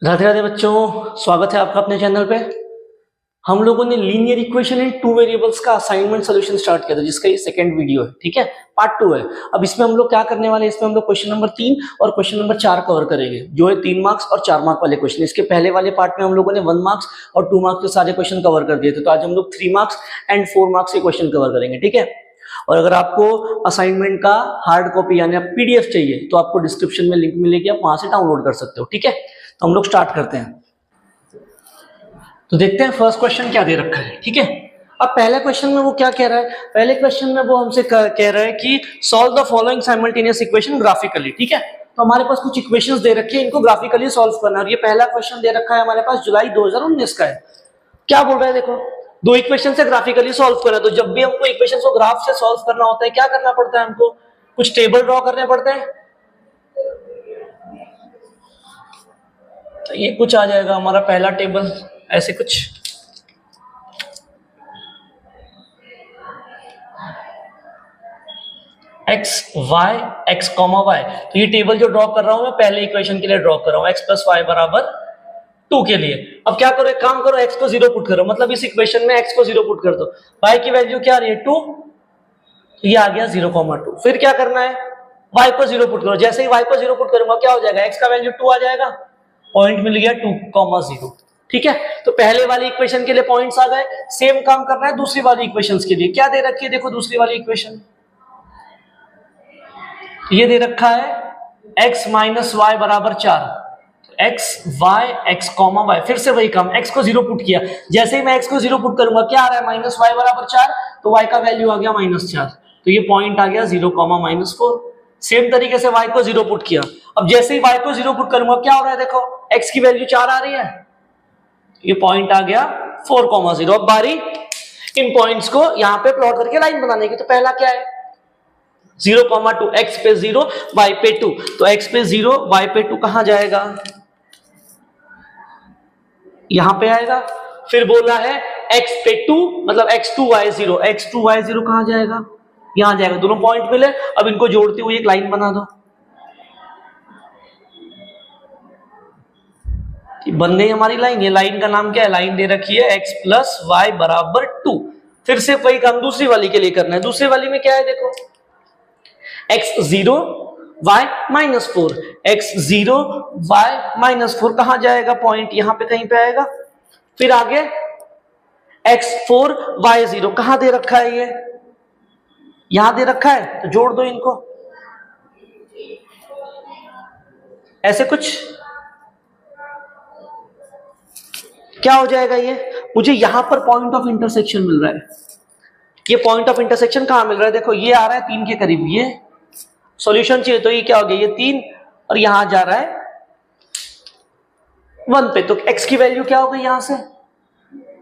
राधे राधे बच्चों, स्वागत है आपका अपने चैनल पे। हम लोगों ने linear equation in two variables का असाइनमेंट सॉल्यूशन स्टार्ट किया था, जिसका ये सेकंड वीडियो है। ठीक है, पार्ट 2 है। अब इसमें हम लोग क्या करने वाले हैं, इसमें हम लोग क्वेश्चन नंबर 3 और क्वेश्चन नंबर 4 कवर करेंगे, जो है 3 मार्क्स और 4 मार्क वाले क्वेश्चन। इसके पहले वाले पार्ट में हम लोगों ने 1 मार्क्स और 2 मार्क्स के सारे क्वेश्चन कवर कर दिए थे, तो आज हम लोग 3 मार्क्स एंड 4 मार्क्स के क्वेश्चन कवर करेंगे। ठीक है, और अगर आपको असाइनमेंट का हार्ड कॉपी यानी पीडीएफ चाहिए तो आपको डिस्क्रिप्शन में लिंक मिलेगी, आप वहां से डाउनलोड कर सकते हो। ठीक है, तो हम लोग स्टार्ट करते हैं। तो देखते हैं फर्स्ट क्वेश्चन क्या दे रखा है। ठीक है, अब पहले क्वेश्चन में वो क्या कह रहा है, पहले क्वेश्चन में वो हमसे कह रहा है कि solve the following simultaneous equation graphically. ठीक है, तो हमारे पास कुछ इक्वेशंस दे रखी है, इनको ग्राफिकली सॉल्व करना। और ये पहला क्वेश्चन दे रखा है हमारे पास जुलाई 2019 का है। क्या बोल रहा है, देखो, दो इक्वेशन से ग्राफिकली सॉल्व करना। तो जब भी हमको इक्वेशन को ग्राफ से सॉल्व करना होता है, क्या करना पड़ता है, हमको कुछ टेबल ड्रॉ करने पड़ते हैं। तो ये कुछ आ जाएगा हमारा पहला टेबल, ऐसे कुछ। X y x comma y, तो ये टेबल जो ड्रॉ कर रहा हूं मैं पहले इक्वेशन के लिए ड्रॉ कर रहा हूं, एक्स प्लस वाई बराबर 2 के लिए। अब क्या करो, एक काम करो, एक्स को 0 पुट करो, मतलब इस इक्वेशन में एक्स को 0 पुट कर दो। वाई की वैल्यू क्या आ रही है, 2, ये आ गया 0,2। फिर क्या करना है, वाई को 0 पुट करो। जैसे ही वाई को 0 पुट करूंगा क्या हो जाएगा, एक्स का वैल्यू 2 आ जाएगा, पॉइंट मिल गया 2,0। ठीक है, तो पहले वाली इक्वेशन के लिए पॉइंट्स आ गए। सेम काम करना है दूसरी वाली इक्वेशंस के लिए। क्या दे रखी है, देखो दूसरी वाली इक्वेशन ये दे रखा है x माइनस वाई बराबर 4। X y x comma y, फिर से वही काम, x को 0 पुट किया। जैसे ही मैं x को 0 पुट करूंगा क्या आ रहा है, माइनस वाई बराबर 4, तो y का वैल्यू आ गया -4, तो ये पॉइंट आ गया 0,-4। सेम तरीके से y को 0 पुट किया। अब जैसे ही y को 0 पुट करूंगा क्या हो रहा है, देखो x की वैल्यू 4 आ रही है, ये पॉइंट आ गया 4,0। अब बारी इन पॉइंट्स को यहां पे प्लॉट करके लाइन बनाने की। तो पहला क्या है, 0,2, x पे 0 y पे 2, तो x पे 0 y पे 2 कहां जाएगा, यहां पे आएगा। फिर बोला है x पे 2 मतलब x2 y0, x2 y0 कहां जाएगा, यहां जाएगा। दोनों पॉइंट मिले, अब इनको जोड़ते हुए एक लाइन बना दो। बन गई हमारी लाइन। ये लाइन का नाम क्या है, लाइन दे रखी है x प्लस वाई बराबर 2। फिर से वही काम दूसरी वाली के लिए करना है। दूसरी वाली में क्या है, देखो x0 y -4, x0 y -4 कहां जाएगा, पॉइंट यहां पे कहीं पे आएगा। फिर आगे x4 y0 कहां दे रखा है, ये यहां दे रखा है, तो जोड़ दो इनको ऐसे कुछ। क्या हो जाएगा, ये मुझे यहां पर पॉइंट ऑफ इंटरसेक्शन मिल रहा है। ये पॉइंट ऑफ इंटरसेक्शन कहां मिल रहा है, देखो ये आ रहा है 3 के करीब, ये सॉल्यूशन चाहिए, तो ये क्या हो गया, ये 3 और यहां जा रहा है 1 पे, तो x की वैल्यू क्या हो गई, यहां से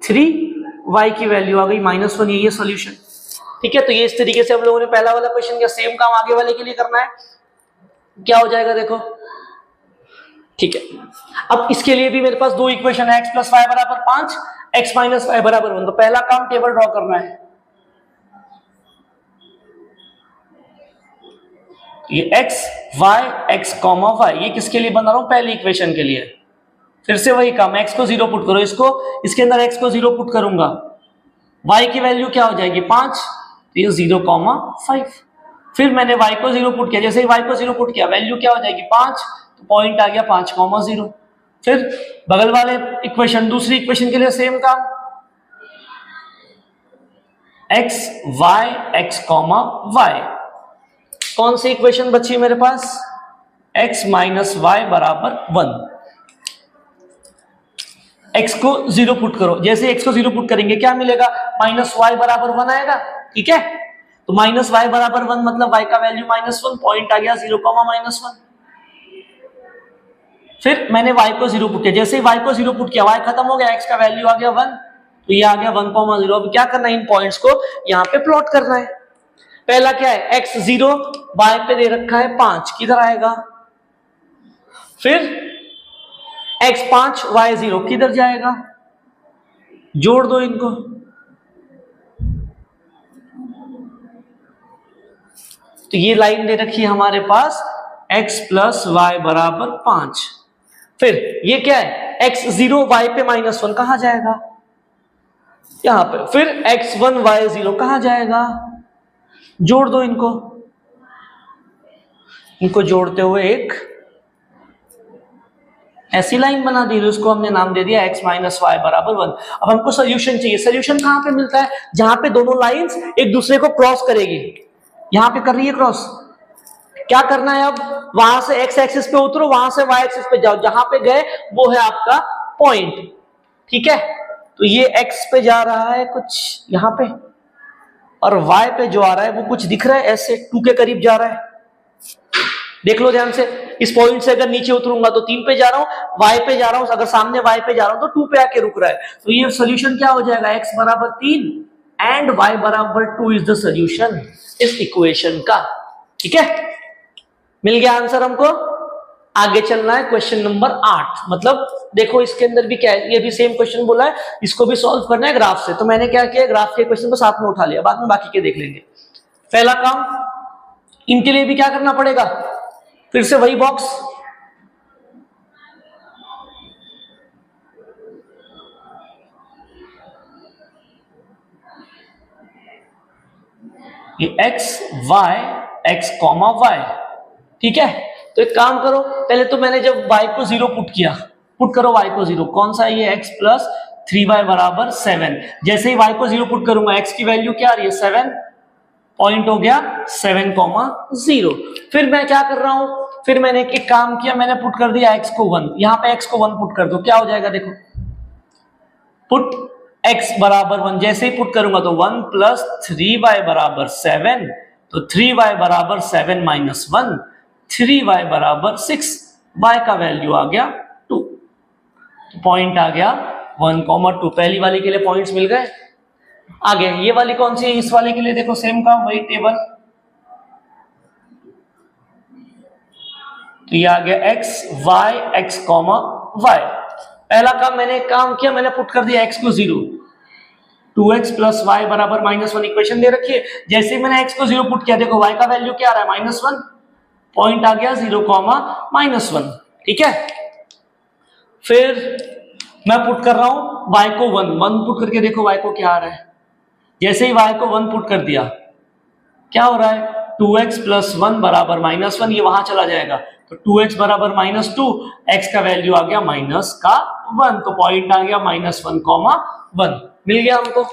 3, y की वैल्यू आ गई -1, ये सॉल्यूशन। ठीक है, तो ये इस तरीके से हम लोगों ने पहला वाला क्वेश्चन किया। सेम काम आगे वाले के लिए करना है। क्या हो जाएगा, देखो, ठीक है। अब इसके लिए भी मेरे पास दो इक्वेशन है, x प्लस वाई बराबर 5, x माइनस वाई बराबर 1। तो पहला काम टेबल ड्रॉ करना है। ये x y x comma y, ये किसके लिए बना रहा हूं, पहली इक्वेशन के लिए। फिर से वही काम, x को 0 पुट करो, इसको इसके अंदर x को 0 पुट करूंगा, y की वैल्यू क्या हो जाएगी 5, तो ये 0,5। फिर मैंने y को 0 पुट किया, जैसे ही y को 0 पुट किया वैल्यू क्या हो जाएगी 5, तो पॉइंट आ गया 5,0। फिर बगल वाले इक्वेशन, दूसरी इक्वेशन के लिए सेम काम, x y x comma y। कौन सी इक्वेशन बची मेरे पास, x माइनस वाई बराबर 1। x को 0 पुट करो, जैसे x को 0 पुट करेंगे क्या मिलेगा, -y बराबर 1 आएगा। ठीक है, तो -y बराबर 1 मतलब y का वैल्यू -1, पॉइंट आ गया 0,-1। फिर मैंने y को 0 पुट किया, जैसे ही y को 0 पुट किया y खत्म हो गया, x का वैल्यू आ गया 1, तो ये आ गया 1,0। अब क्या करना है, इन पॉइंट्स को यहां पे प्लॉट करना है। पहला क्या है, x0 y पे दे रखा है 5, किधर आएगा। फिर x5 y0 किधर जाएगा, जोड़ दो इनको। तो ये लाइन दे रखी है हमारे पास x प्लस वाई बराबर 5। फिर ये क्या है, x0 y पे -1 कहां जाएगा, यहां पे। फिर x1 y0 कहां जाएगा, जोड़ दो इनको, इनको जोड़ते हुए एक ऐसी लाइन बना दी, उसको हमने नाम दे दिया x माइनस वाई बराबर 1। अब हमको सोल्यूशन चाहिए। सोल्यूशन कहां पे मिलता है, जहां पे दोनों लाइंस एक दूसरे को क्रॉस करेगी। यहां पे कर रही है क्रॉस, क्या करना है, अब वहां से x एक्सिस पे उतरो, वहां से y एक्सिस पे जाओ, जहां पे गए वो है आपका पॉइंट, ठीक है। तो ये x पे जा रहा है कुछ यहां पे, और y पे जो आ रहा है वो कुछ दिख रहा है ऐसे 2 के करीब जा रहा है। देख लो ध्यान से, इस पॉइंट से अगर नीचे उतरूंगा तो 3 पे जा रहा हूं, y पे जा रहा हूं, अगर सामने y पे जा रहा हूं तो 2 पे आके रुक रहा है। तो ये सोल्यूशन क्या हो जाएगा, x बराबर 3 एंड y बराबर 2 इज द सोल्यूशन इस इक्वेशन का, ठीक है। मिल गया आंसर हमको। आगे चलना है क्वेश्चन नंबर 8। मतलब देखो इसके अंदर भी क्या है, ये भी सेम क्वेश्चन बोला है, इसको भी सॉल्व करना है ग्राफ से। तो मैंने क्या किया, ग्राफ के क्वेश्चन को साथ में उठा लिया, बाद में बाकी के देख लेंगे। पहला काम, इनके लिए भी क्या करना पड़ेगा, फिर से वही बॉक्स, ये x y x comma y, ठीक है। तो एक काम करो, पहले तो मैंने जब y को 0 पुट किया, पुट करो y को 0, कौन सा है ये, x प्लस 3y बराबर 7। जैसे ही y को 0 पुट करूंगा, x की वैल्यू क्या आ रही है 7, पॉइंट हो गया 7,0। फिर मैं क्या कर रहा हूं, फिर मैंने एक काम किया, मैंने पुट कर दिया x को 1, यहां पे x को 1 पुट कर दो, क्या हो जाएगा देखो, पुट x बराबर 1, जैसे ही पुट करूंगा तो 1 प्लस 3y बराबर 7, तो 3y बराबर 7 माइनस 1, 3y बराबर 6, y का वैल्यू आ गया 2, पॉइंट आ गया 1,2। पहली वाली के लिए पॉइंट्स मिल गए। आगे ये वाली कौन सी है, इस वाले के लिए देखो सेम काम, वही टेबल। तो ये आ गया x y x comma y। पहला काम मैंने काम किया, मैंने पुट कर दिया x को 0, 2x प्लस वाई बराबर -1 इक्वेशन दे रखी है। जैसे ही मैंने x को 0 पुट किया, देखो y का वैल्यू क्या आ रहा है -1, पॉइंट आ गया 0,-1, ठीक है। फिर मैं पुट कर रहा हूं y को 1 पुट करके देखो y को क्या आ रहा है। जैसे ही y को 1 पुट कर दिया, क्या हो रहा है, 2x प्लस 1 बराबर -1, ये वहां चला जाएगा, तो 2x बराबर -2, x का वैल्यू आ गया -1, तो पॉइंट आ गया -1,1। मिल गया हमको,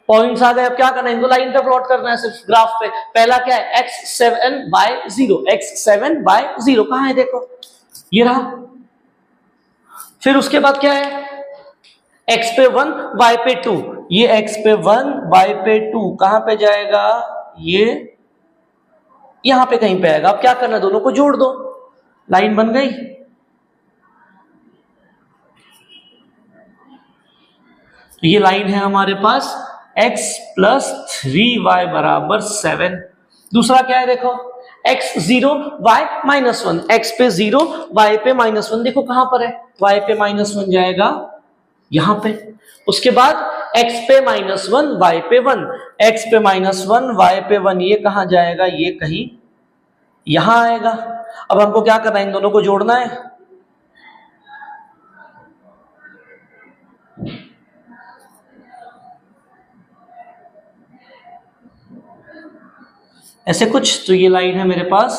पॉइंट्स आ गए। अब क्या करना है, इनको लाइन पे प्लॉट करना है सिर्फ ग्राफ पे। पहला क्या है, x7/0, x7/0 कहां है देखो, ये रहा। फिर उसके बाद क्या है, x पे 1 y पे 2, ये x पे 1 y पे 2 कहां पे जाएगा, ये यहां पे कहीं पे आएगा। अब क्या करना है, दोनों को जोड़ दो, लाइन बन गई। तो ये लाइन है हमारे पास x प्लस 3y बराबर 7। दूसरा क्या है देखो, x0 y -1, x पे 0 y पे -1, देखो कहां पर है, y पे -1 जाएगा यहां पे। उसके बाद x पे -1 y पे 1, x पे -1 y पे 1, ये कहां जाएगा, ये कहीं यहां आएगा। अब हमको क्या करना है, इन दोनों को जोड़ना है। ऐसे कुछ, तो ये लाइन है मेरे पास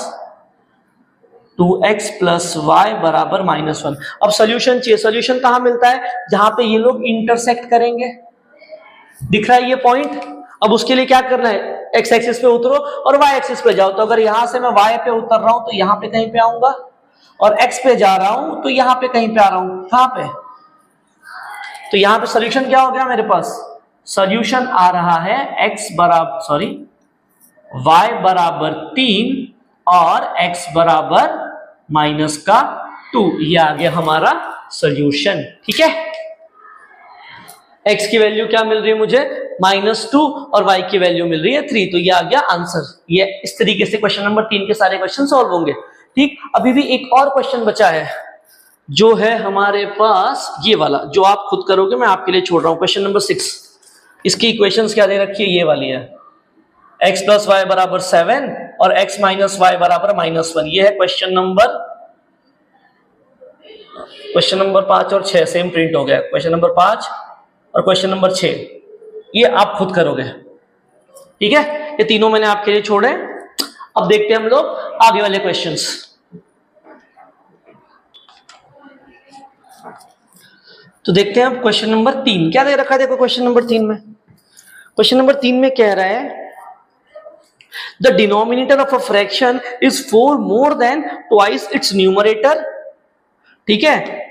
2x प्लस वाई बराबर -1। अब सोल्यूशन चाहिए, सोल्यूशन कहां मिलता है, जहां पे ये लोग इंटरसेक्ट करेंगे, दिख रहा है ये पॉइंट। अब उसके लिए क्या करना है, x एक्सिस पे उतरो और y एक्सिस पे जाओ। तो अगर यहां से मैं y पे उतर रहा हूं तो यहां पे कहीं पे आऊंगा, और x पे जा रहा हूं तो यहां पे कहीं पे आ रहा हूं, कहां पे, तो यहां पे सोल्यूशन क्या हो गया मेरे पास, सोल्यूशन आ रहा है y बराबर 3 और x बराबर -2, ये आ गया हमारा सोल्यूशन, ठीक है। x की वैल्यू क्या मिल रही है मुझे, -2, और y की वैल्यू मिल रही है 3, तो ये आ गया आंसर। ये इस तरीके से क्वेश्चन नंबर 3 के सारे क्वेश्चन सॉल्व होंगे, ठीक। अभी भी एक और क्वेश्चन बचा है, जो है हमारे पास ये वाला, जो आप खुद करोगे, मैं आपके लिए छोड़ रहा हूं। क्वेश्चन नंबर 6, इसकी इक्वेशंस क्या दे रखी है, ये वाली है, x प्लस वाई बराबर 7 और x माइनस वाई बराबर -1, ये है क्वेश्चन नंबर क्वेश्चन नंबर 5 और 6 सेम प्रिंट हो गया, क्वेश्चन नंबर 5 और क्वेश्चन नंबर 6 ये आप खुद करोगे, ठीक है। ये तीनों मैंने आपके लिए छोड़े। अब देखते हैं हम लोग आगे वाले क्वेश्चंस। तो देखते हैं अब क्वेश्चन नंबर 3 क्या दे रखा है। देखो क्वेश्चन नंबर 3 में, क्वेश्चन नंबर 3 में कह रहा है the denominator of a fraction is 4 more than twice its numerator, ठीक है।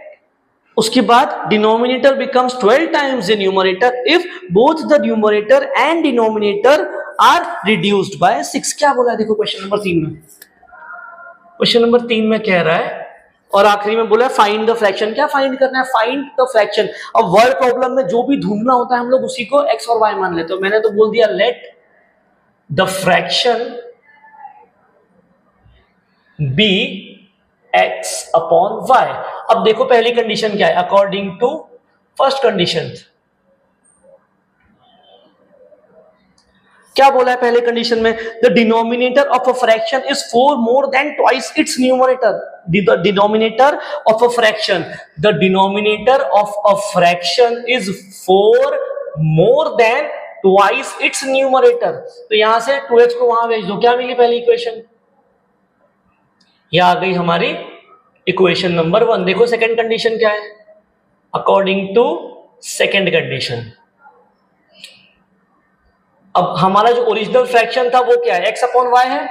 उसके बाद denominator becomes 12 times the numerator if both the numerator and denominator are reduced by 6। क्या बोला है देखो क्वेश्चन नंबर 3 में, क्वेश्चन नंबर 3 में कह रहा है और आखिरी में बोला फाइंड द फ्रैक्शन। क्या फाइंड करना है? Find the fraction. अब वर्ड प्रॉब्लम में जो भी ढूंढना होता है हम लोग उसी को एक्स और वाई मान लेते हैं। मैंने तो बोल दिया लेट द फ्रैक्शन बी एक्स अपॉन वाई। अब देखो पहली कंडीशन क्या है, अकॉर्डिंग टू फर्स्ट कंडीशन क्या बोला है पहले कंडीशन में, the denominator of a fraction is 4 more than twice its numerator. The denominator of a fraction, the denominator of a fraction is 4 more than twice its numerator. तो यहां से 2x को वहां भेज दो, क्या मिली पहली इक्वेशन, यह आ गई हमारी इक्वेशन नंबर 1। देखो सेकंड कंडीशन क्या है, अकॉर्डिंग टू सेकंड कंडीशन। अब हमारा जो ओरिजिनल फ्रैक्शन था वो क्या है, x अपॉन वाई है,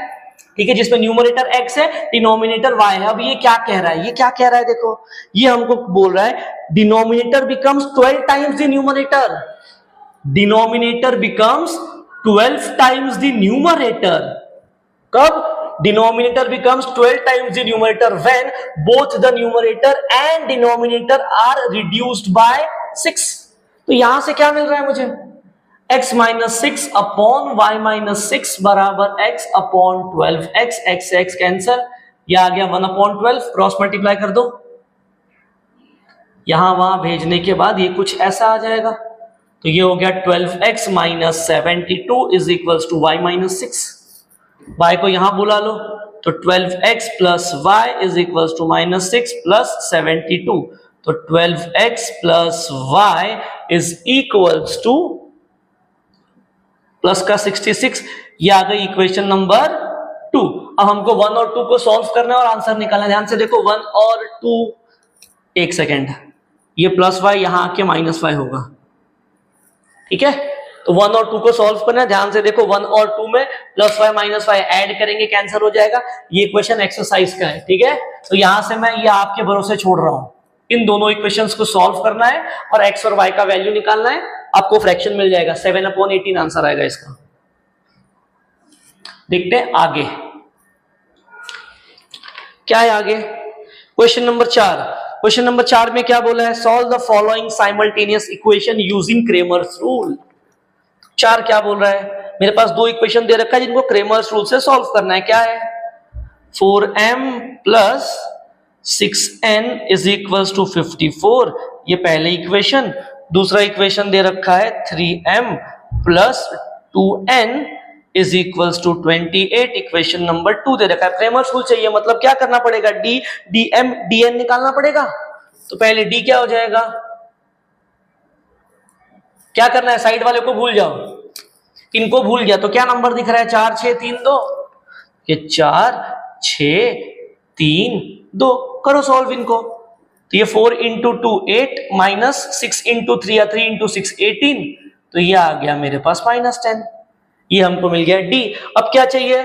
ठीक है, जिसमें न्यूमरेटर x है, डिनोमिनेटर y है। अब ये क्या कह रहा है, ये क्या कह रहा है, देखो ये हमको बोल रहा है denominator becomes 12 times the numerator. Denominator becomes 12 times the numerator. कब? Denominator becomes 12 times the numerator when both the numerator and denominator are reduced by 6। तो यहां से क्या मिल रहा है मुझे, x minus 6 upon y minus 6 बराबर x अपॉन 12। x कैंसल, यह आ गया 1 अपॉन 12, क्रॉस मल्टीप्लाई कर दो, यहां वहां भेजने के बाद ये कुछ ऐसा आ जाएगा। तो ये हो गया 12x minus 72 is equals to y minus 6। y को यहां बुला लो, तो 12x plus y is equals to minus 6 plus 72। तो 12x plus y is equals to plus का 66। ये आ गई इक्वेशन नंबर 2। अब हमको 1 और 2 को सॉल्व करना है और आंसर निकालना है। ध्यान से देखो 1 और 2, एक सेकेंड, ये प्लस वाई यहां आके माइनस वाई होगा, ठीक है। तो 1 और 2 को सॉल्व करना है, ध्यान से देखो 1 और 2 में plus y minus y add करेंगे, कैंसिल हो जाएगा। ये इक्वेशन एक्सरसाइज का है, ठीक है। तो यहां से मैं ये आपके भरोसे छोड़ रहा हूं, इन दोनों इक्वेशंस को सॉल्व करना है और x और y का वैल्यू निकालना है, आपको फ्रैक्शन मिल जाएगा। 7/18 आंसर आएगा इसका। देखते हैं आगे क्या है। आगे क्वेश्चन नंबर 4, क्वेश्चन नंबर 4 में क्या बोला है, solve the following simultaneous equation using Cramer's rule. 4 क्या बोल रहा है, मेरे पास 2 इक्वेशन दे रखा है जिनको क्रेमर्स रूल से सॉल्व करना है। क्या है, 4m plus 6n is equals to 54, ये पहले इक्वेशन। दूसरा इक्वेशन दे रखा है 3m plus 2n is equals to 28, equation number 2 दे रखा है। क्रेमर्स रूल चाहिए, मतलब क्या करना पड़ेगा, d dm dn निकालना पड़ेगा। तो पहले d क्या हो जाएगा, क्या करना है, साइड वाले को भूल जाओ, इनको भूल गया तो क्या नंबर दिख रहा है, 4 6 3 2, ये 4 6 3 2, करो सॉल्व इनको। तो ये 4 इंटू 2 8 माइनस 6 इंटू 3 या 3 इंटू 6 18, तो ये आ गया मेरे पास -10। ये हमको मिल गया डी। अब क्या चाहिए,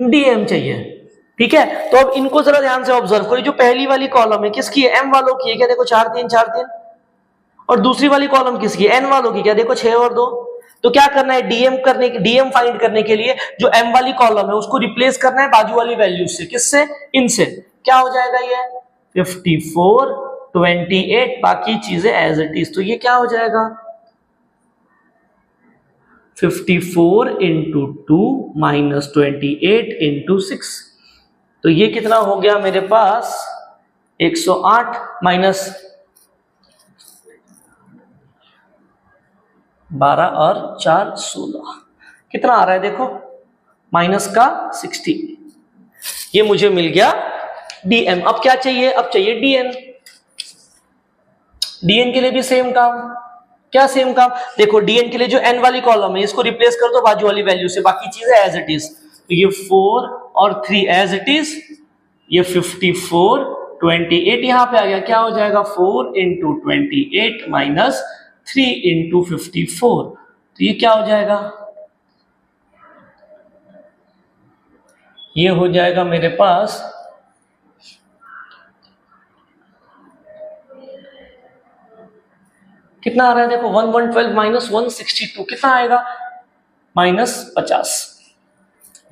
डीएम चाहिए, ठीक है। तो अब इनको जरा ध्यान से ऑब्जर्व करो, जो पहली वाली कॉलम है किसकी है, एम वालों की है, क्या देखो 4 3 4 3, और दूसरी वाली कॉलम किसकी है, एन वालों की, क्या देखो 6 और 2। तो क्या करना है, डीएम फाइंड करने के लिए जो एम वाली कॉलम है उसको रिप्लेस करना है बाजू वाली वैल्यू से, किससे, इनसे। क्या हो जाएगा ये 54 28, बाकी चीजें एज इट इज। तो ये क्या हो जाएगा 54 इंटू 2 माइनस 28 इंटू 6, तो ये कितना हो गया मेरे पास 108 माइनस 12 और 4 16, कितना आ रहा है देखो, माइनस का 60। ये मुझे मिल गया dm। अब क्या चाहिए, अब चाहिए dn। dn के लिए भी सेम काम, क्या सेम काम, देखो dn के लिए जो n वाली कॉलम है इसको रिप्लेस कर दो बाजू वाली वैल्यू से, बाकी चीजें एज इट इज। तो ये 4 और 3 एज इट इज, ये 54 28 यहां पे आ गया, क्या हो जाएगा 4 इंटू 28 माइनस 3 इंटू 54, तो ये क्या हो जाएगा, ये हो जाएगा मेरे पास कितना आ रहा है, देखो 1112 माइनस 162 कितना आएगा, -50।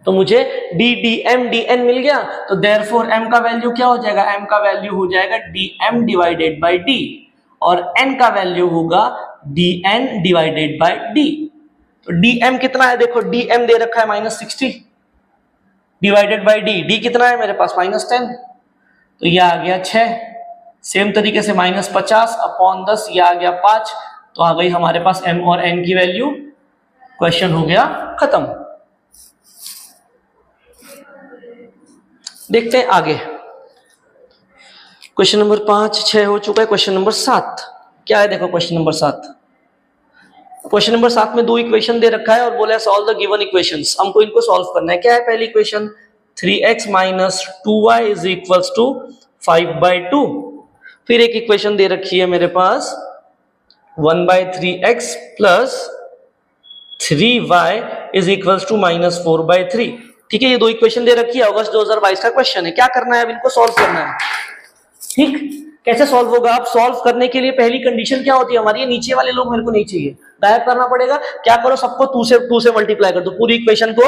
तो मुझे dm मिल गया, तो देयरफॉर m का वैल्यू क्या हो जाएगा, m का वैल्यू हो जाएगा dm डिवाइडेड बाई d, और n का वैल्यू होगा dn डिवाइडेड बाई d। तो dm कितना है, देखो dm दे रखा है -60 डिवाइडेड बाई d कितना है मेरे पास -10, तो ये आ गया 6। सेम तरीके से -50 अपॉन 10, ये आ गया 5, तो आ गई हमारे पास m और n की वैल्यू। क्वेश्चन हो गया खत्म। देखते हैं आगे, क्वेश्चन नंबर 5 6 हो चुका है, क्वेश्चन नंबर 7 क्या है, देखो क्वेश्चन नंबर 7, क्वेश्चन नंबर 7 में 2 इक्वेशन दे रखा है और बोला है सॉल्व द गिवन इक्वेशंस। हमको इनको सॉल्व करना है। क्या है पहली equation, 3x minus 2y is equals to 5/2। फिर एक इक्वेशन दे रखी है मेरे पास 1/3x plus 3y is equals to -4/3। ठीक है, ये 2 इक्वेशन दे रखी है, अगस्त 2022 का क्वेश्चन है। क्या करना है, अब इनको सॉल्व करना है। ठीक, कैसे सॉल्व होगा, अब सॉल्व करने के लिए पहली कंडीशन क्या होती है हमारी, ये नीचे वाले लोग मेरे को नहीं चाहिए, गायब करना पड़ेगा। क्या करो, सबको 2 से मल्टीप्लाई कर दो, पूरी इक्वेशन को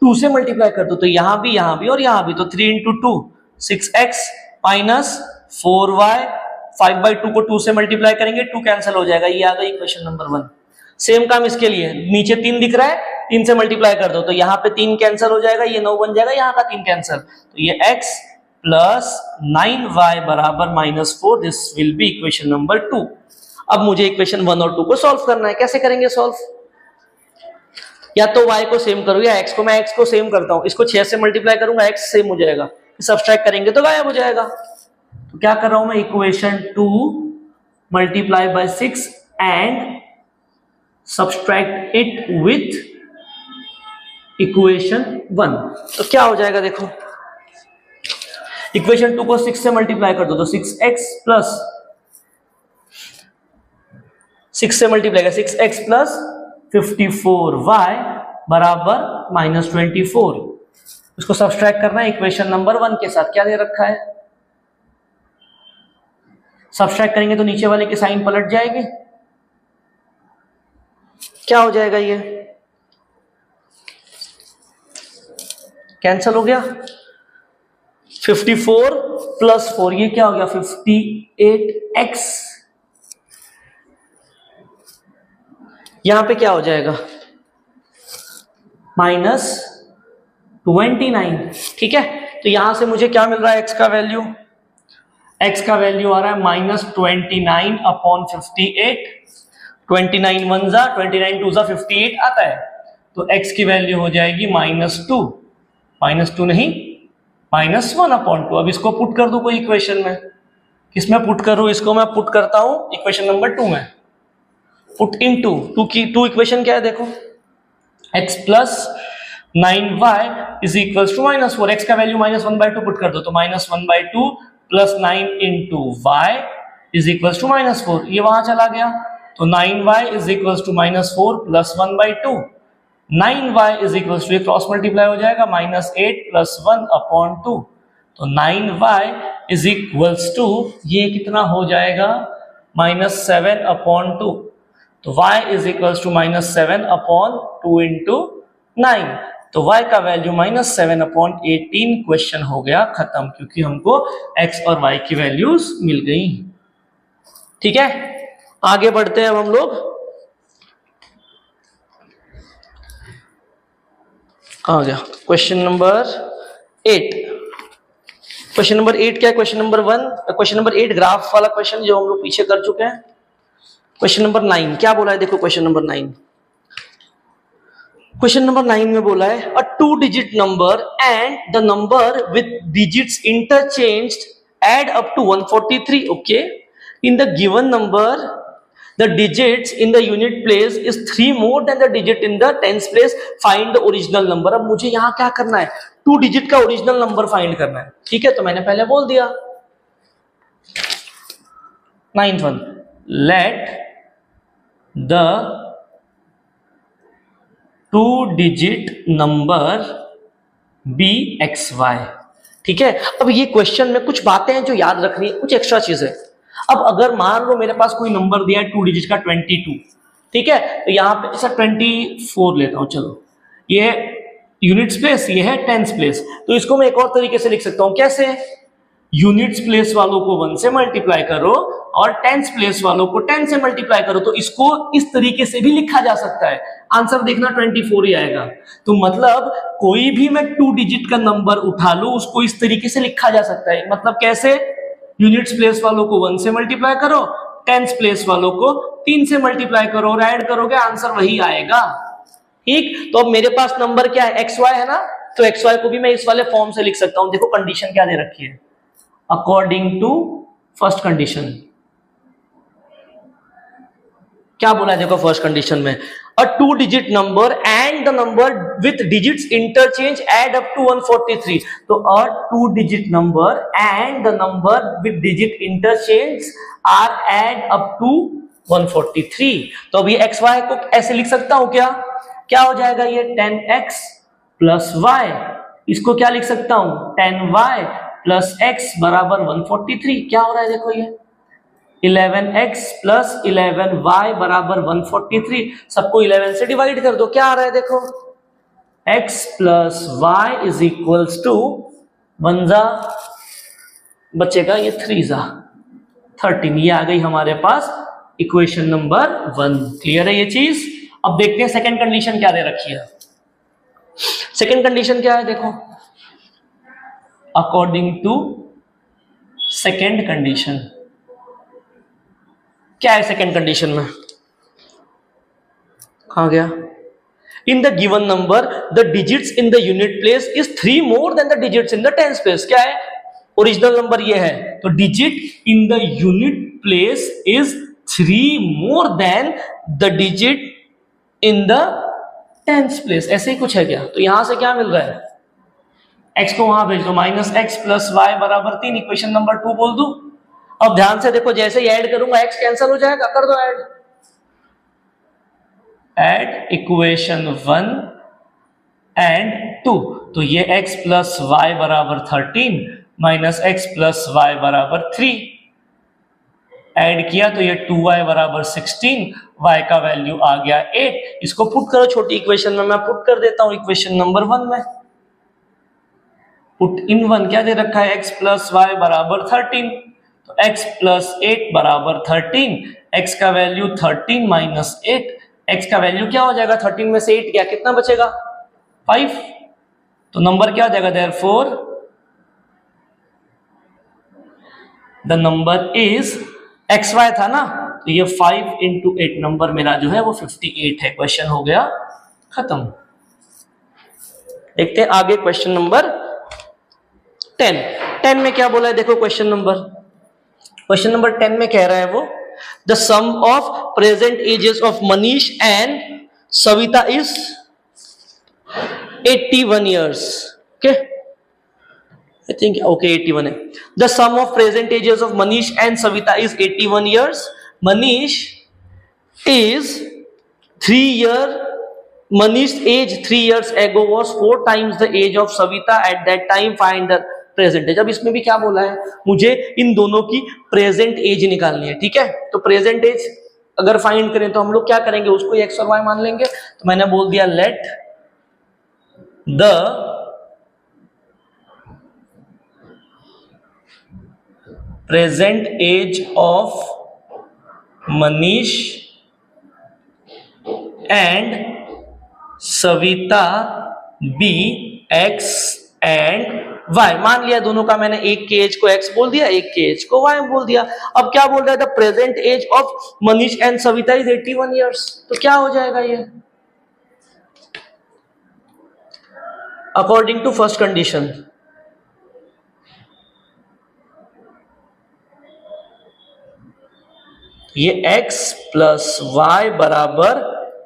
2 से मल्टीप्लाई कर दो, तो यहां भी और यहां भी, तो 3 इंटू 2 6x माइनस 4y, 5/2 को 2 से मल्टीप्लाई करेंगे, 2 कैंसिल हो जाएगा, ये आ गई इक्वेशन नंबर 1। सेम काम इसके लिए, नीचे 3 दिख रहा है, 3 से मल्टीप्लाई कर दो, तो यहाँ पे 3 कैंसिल हो जाएगा, ये 9 बन जाएगा, यहाँ का 3 कैंसिल, तो ये x प्लस 9y बराबर -4, this will be equation number 2। अब मुझे इक्वेशन 1 और 2 को सॉल्व करना है। कैसे करेंगे सॉल्व, या तो y को सेम करो या x को, मैं x को सेम करता हूं, इसको 6 से मल्टीप्लाई करूंगा, x सेम हो जाएगा, सब्सट्रैक्ट करेंगे तो गायब हो जाएगा। तो क्या कर रहा हूं मैं, equation 2 multiply by 6 and subtract it with equation 1, तो क्या हो जाएगा, देखो इक्वेशन 2 को 6 से मल्टीप्लाई कर दो, तो 6x प्लस 6 से मल्टीप्लाई कर 6x प्लस 54y बराबर -24। उसको सब्सट्रैक्ट करना है इक्वेशन नंबर 1 के साथ। क्या दे रखा है, सब्सट्रैक्ट करेंगे तो नीचे वाले के साइन पलट जाएंगे, क्या हो जाएगा, ये कैंसल हो गया। 54 प्लस 4, ये क्या हो गया 58x, यहां पे क्या हो जाएगा -29। ठीक है, तो यहां से मुझे क्या मिल रहा है, x का वैल्यू, x का वैल्यू आ रहा है -29 अपॉन 58। 29 1 जा 29 2 जा 58 आता है, तो x की वैल्यू हो जाएगी -2 नहीं -1 अपॉन 2। अब इसको पुट कर दो कोई इक्वेशन में, किसमें पुट करूं इसको, मैं पुट करता हूं इक्वेशन नंबर 2 में, पुट इन 2 इक्वेशन क्या है, देखो x plus 9y is equals to -4, x का वैल्यू -1/2 पुट कर दो, तो -1/2 plus 9 into y is equals to -4, ये वहां चला गया, तो 9y is equals to -4 plus 1/2, 9y is equals to, ये क्रॉस मल्टीप्लाई हो जाएगा, -8 प्लस 1 अपॉन 2, तो 9y इज इक्वल्स टू, ये कितना हो जाएगा -7 अपॉन 2, तो y is equals to -7 upon 2 into 9, तो y का वैल्यू -7 अपॉन 18। क्वेश्चन हो गया खत्म, क्योंकि हमको x और y की वैल्यूज मिल गई। ठीक है, आगे बढ़ते हैं अब हम लोग, आ गया क्वेश्चन नंबर 8। क्वेश्चन नंबर 8 क्या है, question number 1, question number 8 graph वाला क्वेश्चन जो हम लोग पीछे कर चुके हैं। क्वेश्चन नंबर 9 क्या बोला है, देखो क्वेश्चन नंबर 9, क्वेश्चन नंबर 9 में बोला है a 2 digit number and the number with digits interchanged add up to 143. Okay, in the given number the digits in the unit place is 3 more than the digit in the tens place. Find the original number. अब मुझे यहाँ क्या करना है, 2 digit का original number find करना है. ठीक है, तो मैंने पहले बोल दिया 9th one, let the 2 digit number be xy. ठीक है, अब ये क्वेश्चन में कुछ बातें हैं जो याद रखनी है, कुछ एक्स्ट्रा चीजें. अब अगर मान लो मेरे पास कोई नंबर दिया है 2 डिजिट का 22, ठीक है, तो यहाँ पे ऐसा 24 लेता हूं. चलो, ये यूनिट्स प्लेस, ये है टेंस प्लेस, तो इसको मैं एक और तरीके से लिख सकता हूं. कैसे? यूनिट्स प्लेस वालों को 1 से मल्टीप्लाई करो और टेंस प्लेस वालों को 10 से मल्टीप्लाई करो. तो इसको इस तरीके से भी लिखा जा सकता है. आंसर देखना 24 ही आएगा. तो मतलब कोई भी मैं 2 डिजिट का नंबर उठा लूं, उसको इस तरीके से लिखा जा सकता है. मतलब कैसे? यूनिट्स प्लेस वालों को 1 से मल्टीप्लाई करो, टेंस प्लेस वालों को 3 से मल्टीप्लाई करो और ऐड करोगे, आंसर वही आएगा. ठीक, तो अब मेरे पास नंबर क्या है, XY है ना, तो XY को भी मैं इस वाले फॉर्म से लिख सकता हूं. देखो कंडीशन क्या दे रखी है, अकॉर्डिंग टू फर्स्ट कंडीशन. क्या बोला है देखो फर्स्ट कंडीशन में, a 2 digit number and the number with digits interchange add up to 143. तो a 2 digit number and the number with digit interchange are add up to 143. तो अब ये xy को ऐसे लिख सकता हूं क्या? क्या हो जाएगा ये 10x प्लस y. इसको क्या लिख सकता हूं, 10y प्लस x बराबर 143. क्या हो रहा है देखो, ये 11x प्लस 11y बराबर 143. सबको 11 से डिवाइड कर दो, क्या आ रहा है देखो, x plus y is equals to 1 जा बचेगा ये 3 जा 13. ये आ गई हमारे पास इक्वेशन नंबर 1. क्लियर है ये चीज? अब देखते हैं सेकंड कंडीशन क्या दे रखी है. सेकंड कंडीशन क्या है देखो, अकॉर्डिंग टू सेकंड कंडीशन. क्या है सेकंड कंडीशन में, कहां गया, इन the given number the digits in the unit place is 3 more than the digits in the tens place. क्या है, ओरिजिनल नंबर ये है, तो digit in the unit place is 3 more than the digit in the tens place. ऐसे ही कुछ है क्या? तो यहां से क्या मिल रहा है, x को वहां भेज दो, माइनस एक्स प्लस वाई बराबर 3. इक्वेशन नंबर 2 बोल दू. अब ध्यान से देखो, जैसे ही ऐड करूंगा x कैंसिल हो जाएगा, कर दो ऐड. Add equation 1 and 2. तो ये x प्लस वाई बराबर 13 माइनस एक्स प्लस वाई बराबर 3. ऐड किया तो ये 2y बराबर 16, y का वैल्यू आ गया 8. इसको पुट करो छोटी इक्वेशन में, मैं पुट कर देता हूं इक्वेशन नंबर 1 में. पुट इन 1 क्या दे रखा है, x प्लस वाई बराबर 13. तो x प्लस 8 बराबर 13. x का वैल्यू 13 माइनस 8. x का वैल्यू क्या हो जाएगा, 13 में से 8 गया, कितना बचेगा 5. तो नंबर क्या हो जाएगा, therefore the number is xy था ना, तो ये 5 into 8 नंबर मेरा जो है वो 58 है. क्वेश्चन हो गया खत्म. देखते हैं आगे क्वेश्चन नंबर 10 में क्या बोला है देखो. क्वेश्चन नंबर 10 में कह रहा है वो, the sum of present ages of Manish and Savita is 81 years. Okay, I think okay 81 है. The sum of present ages of Manish and Savita is 81 years. Manish is 3 year. Manish age 3 years ago was 4 times the age of Savita at that time. Find the present age. अब इसमें भी क्या बोला है, मुझे इन दोनों की प्रेजेंट एज निकालनी है. ठीक है, तो प्रेजेंट एज अगर फाइंड करें तो हम लोग क्या करेंगे, उसको x और y मान लेंगे. तो मैंने बोल दिया let the present age of Manish and Savita be x and y. मान लिया दोनों का मैंने, एक के एज को x बोल दिया, एक के एज को y बोल दिया. अब क्या बोल रहा है, the present age of Manish and Savita is 81 years. तो क्या हो जाएगा ये, अकॉर्डिंग टू फर्स्ट कंडीशन, ये x प्लस वाई बराबर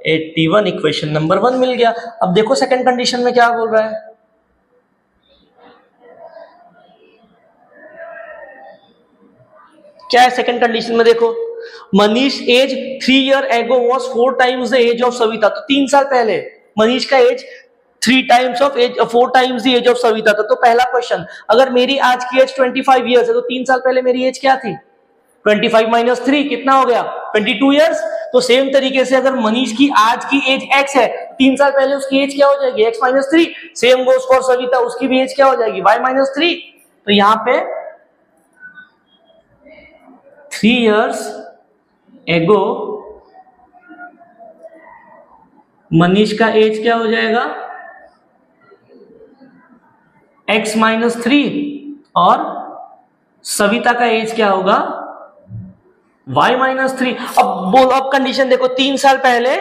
81 इक्वेशन नंबर 1 मिल गया। अब देखो सेकंड कंडीशन में क्या बोल रहा है, क्या है सेकंड कंडीशन में, देखो Manish age 3 year ago was 4 times the age of Savita. तो 3 साल पहले मनीष का age 4 times the age of Savita था। तो पहला क्वेश्चन, अगर मेरी आज की एज 25 ईयर्स है तो 3 साल पहले मेरी एज क्या थी, 25 माइनस 3 कितना हो गया, 22 ईयर्स। तो सेम तरीके से अगर मनीष की आज की एज x है, 3 साल पहले उसकी एज क्या हो जाएगी, x minus 3। Same goes for Savita, उसकी भी एज क्या हो जाएगी, y माइनस 3। तो यहां पे 3 years ago मनीष का एज क्या हो जाएगा, x माइनस 3, और सविता का एज क्या होगा, y माइनस 3। अब कंडीशन देखो, 3 साल पहले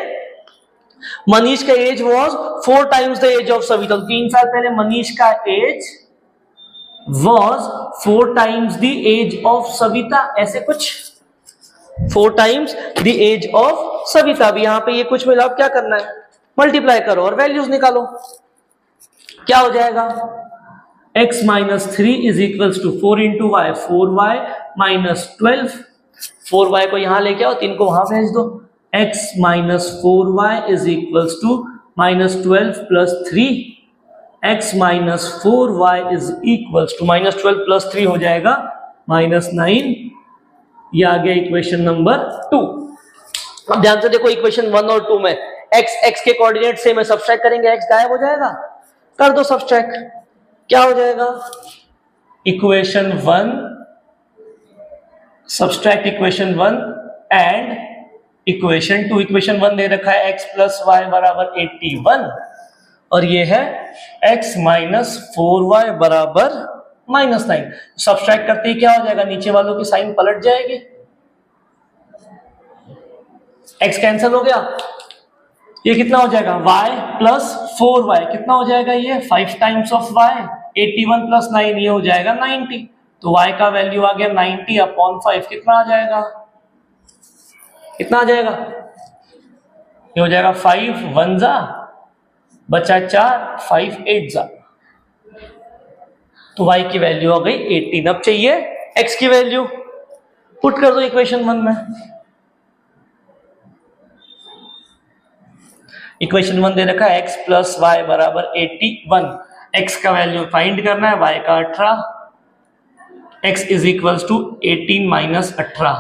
मनीष का age was 4 times the age of Savita. 3 साल पहले मनीष का age was 4 times the age of Savita, ऐसे कुछ 4 times the age of Savita. अब यहां पे ये कुछ मिला, अब क्या करना है, मल्टीप्लाई करो और वैल्यूज निकालो। क्या हो जाएगा, x minus 3 is equals to 4 into y, 4y minus 12। 4y को यहां लेके आओ, 3 को वहां भेज दो। x minus 4y is equals to minus 12 plus 3। x minus 4y is equals to minus 12 plus 3 हो जाएगा माइनस 9। ये आ गया इक्वेशन नंबर 2। अब ध्यान से देखो, इक्वेशन 1 और 2 में x के कोऑर्डिनेट सेम है, सब्सट्रैक्ट करेंगे x गायब हो जाएगा, कर दो सब्सट्रैक्ट, क्या हो जाएगा, equation 1 subtract equation 1 and equation 2। Equation 1 दे रखा है x प्लस वाई बराबर 81, और ये है x माइनस 4y बराबर माइनस 9। सब्सट्रैक्ट करते ही क्या हो जाएगा, नीचे वालों की साइन पलट जाएगी, x कैंसिल हो गया, ये कितना हो जाएगा, y प्लस 4y कितना हो जाएगा, ये 5 टाइम्स ऑफ y, 81 प्लस 9 ये हो जाएगा 90। तो y का वैल्यू आ गया 90 अपॉन 5, कितना आ जाएगा, कितना आ जाएगा, ये हो जाएगा 5 1 जा बचा 4, 5 8 जा, तो y की वैल्यू आ गई 18। अब चाहिए x की वैल्यू, पुट कर दो इक्वेशन 1 में। इक्वेशन 1 दे रखा है x प्लस वाई बराबर 81। x का वैल्यू फाइंड करना है, y का 18, x is equals to 18 minus 18।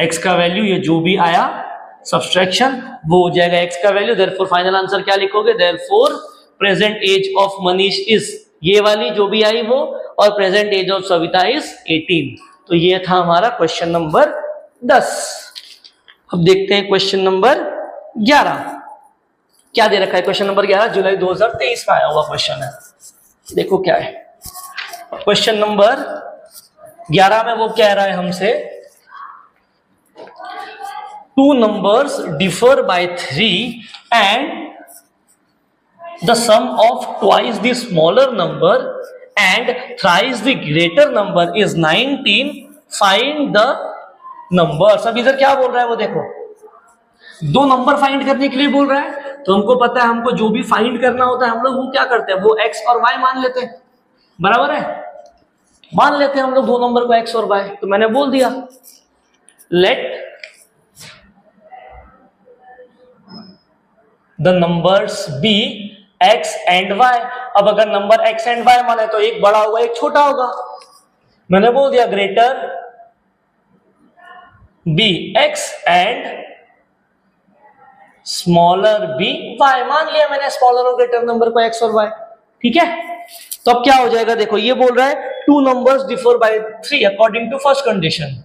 x का वैल्यू ये जो भी आया सब्सट्रैक्शन वो हो जाएगा x का वैल्यू। देयरफॉर फाइनल आंसर क्या लिखोगे, therefore present age of Manish is, ये वाली जो भी आई वो, और present age of Savita is 18। तो ये था हमारा क्वेश्चन नंबर 10। अब देखते हैं क्वेश्चन नंबर 11 क्या दे रखा है। क्वेश्चन नंबर 11 जुलाई 2023 में आया हुआ क्वेश्चन है, देखो क्या है। क्वेश्चन नंबर 11 में वो कह रहा है हमसे, 2 numbers differ by 3 and the sum of twice the smaller number and thrice the greater number is 19, find the numbers। अब इधर क्या बोल रहा है वो देखो, 2 नंबर फाइंड करने के लिए बोल रहा है। तो हमको पता है, हमको जो भी फाइंड करना होता है हम लोग वो क्या करते हैं, वो x और y मान लेते हैं, बराबर है, मान लेते हैं हम लोग 2 नंबर को x और y। तो मैंने बोल दिया let the numbers be x and y। अब अगर नंबर x एंड y माने तो एक बड़ा होगा एक छोटा होगा, मैंने बोल दिया greater be x and smaller be y। मान लिया मैंने स्मॉलर और ग्रेटर नंबर को x और y, ठीक है। तो अब क्या हो जाएगा, देखो ये बोल रहा है 2 numbers differ by 3 according to first condition।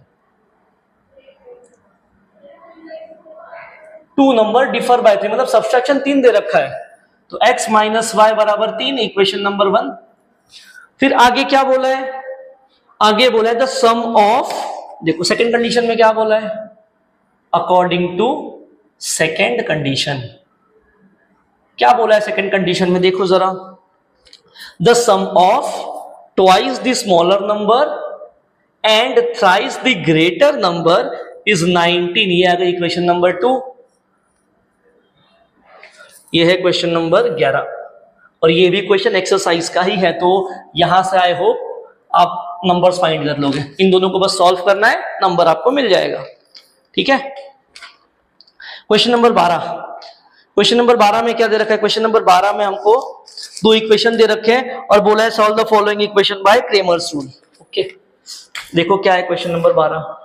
2 number differ by 3 मतलब सब्सट्रैक्शन 3 दे रखा है, तो x माइनस वाई बराबर 3, इक्वेशन नंबर 1। फिर आगे क्या बोला है, आगे बोला है द सम ऑफ, देखो सेकंड कंडीशन में क्या बोला है, अकॉर्डिंग टू सेकंड कंडीशन। क्या बोला है सेकंड कंडीशन में, देखो जरा the sum of twice the smaller number and thrice the greater number is 19। ये आ गई इक्वेशन नंबर 2। ये है क्वेश्चन नंबर 11 और ये भी क्वेश्चन एक्सरसाइज का ही है, तो यहां से आई होप आप नंबर्स फाइंड कर लोगे। इन दोनों को बस सॉल्व करना है, नंबर आपको मिल जाएगा। ठीक है, क्वेश्चन नंबर 12। क्वेश्चन नंबर 12 में क्या दे रखा है? क्वेश्चन नंबर 12 में हमको दो इक्वेशन दे रखे हैं और बोला है solve the following equation by Cramer's rule. Okay, देखो क्या है क्वेश्चन नंबर 12।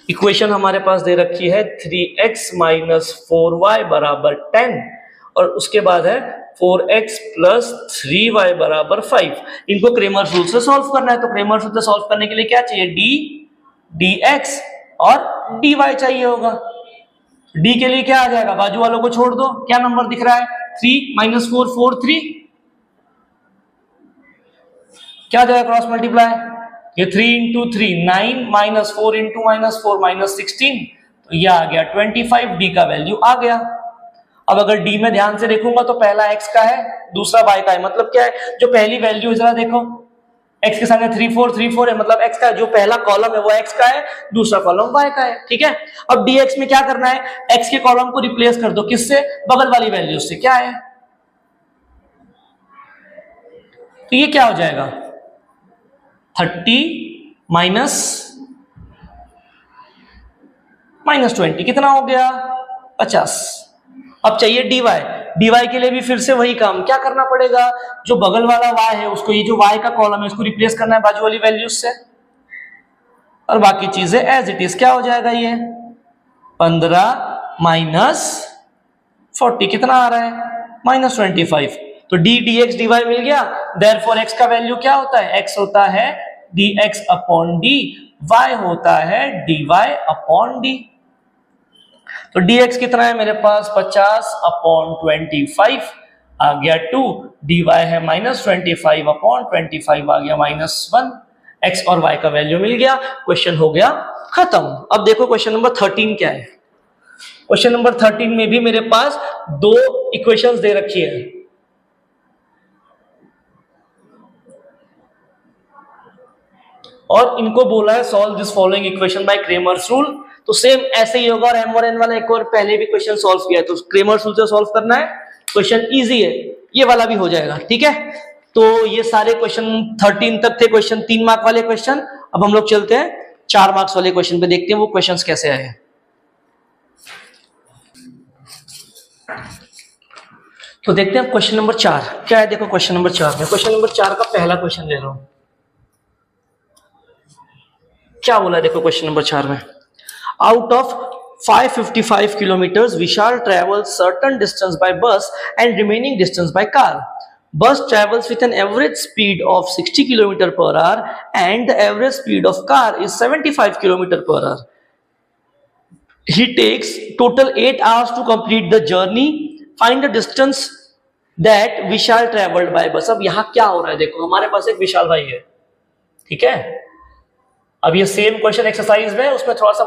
इक्वेशन हमारे पास दे रखी है 3x माइनस 4y बराबर 10 और उसके बाद है 4x प्लस 3y बराबर 5। इनको क्रेमर्स रूल से सॉल्व करना है, तो क्रेमर्स रूल से सॉल्व करने के लिए क्या चाहिए? dx और dy चाहिए होगा। d के लिए क्या आ जाएगा? बाजू वालों को छोड़ दो, क्या नंबर दिख रहा है? 3 माइनस 4 4 3, क्या जाएगा क्रॉस मल्टीप्लाई? ये 3 into 3 9 minus 4 into minus 4 minus 16, तो ये आ गया 25। d का वैल्यू आ गया। अब अगर d में ध्यान से देखूंगा तो पहला x का है, दूसरा y का है। मतलब क्या है? जो पहली वैल्यू है जरा देखो, x के सामने 3 4 3 4 है, मतलब x का जो पहला कॉलम है वो x का है, दूसरा कॉलम y का है। ठीक है, अब dx में क्या करना है? x के कॉलम को रिप्लेस कर दो, किससे? बगल वाली वैल्यू से। क्या है? तो ये क्या हो जाएगा? 30 माइनस 20 कितना हो गया? 50। अब चाहिए dy के लिए भी फिर से वही काम, क्या करना पड़ेगा? जो बगल वाला y है उसको, ये जो y का कॉलम है उसको रिप्लेस करना है बाजू वाली वैल्यूज से और बाकी चीजें एज इट इज। क्या हो जाएगा? ये 15 माइनस 40 कितना आ रहा है? माइनस 25। तो d dx dy मिल गया। देयरफॉर x का वैल्यू क्या होता है? x होता है dx अपॉन d, y होता है dy अपॉन d। तो dx कितना है मेरे पास? 50 अपॉन 25 आ गया 2, dy है माइनस 25 अपॉन 25 आ गया -1। x और y का वैल्यू मिल गया, क्वेश्चन हो गया खत्म। अब देखो क्वेश्चन नंबर 13 क्या है। क्वेश्चन नंबर 13 में भी मेरे पास दो इक्वेशंस दे रखी है। और इनको बोला है solve this following equation by Cramer's rule. तो सेम ऐसे ही होगा और m और n वाला एक और पहले भी क्वेश्चन सॉल्व किया है, तो क्रेमर्स रूल से सॉल्व करना है, क्वेश्चन इजी है, ये वाला भी हो जाएगा। ठीक है, तो ये सारे क्वेश्चन 13 तक थे, क्वेश्चन 3 मार्क वाले क्वेश्चन। अब हम लोग चलते हैं 4 मार्क्स वाले क्वेश्चन पे, देखते हैं वो क्वेश्चंस कैसे आए। तो देखते हैं क्वेश्चन नंबर 4 क्या है। देखो क्वेश्चन नंबर 4 में, क्वेश्चन नंबर 4 का पहला क्वेश्चन ले लो। क्या बोला है? देखो क्वेश्चन नंबर 4 में, out of 555 kilometers Vishal travels certain distance by bus and remaining distance by car. Bus travels with an average speed of 60 km per hour and the average speed of car is 75 km per hour. He takes total 8 hours to complete the journey. Find the distance that Vishal traveled by bus. अब यहाँ क्या हो रहा है? देखो हमारे पास एक विशाल भाई है, ठीक है। अब ये सेम क्वेश्चन एक्सरसाइज में, उसमें थोड़ा सा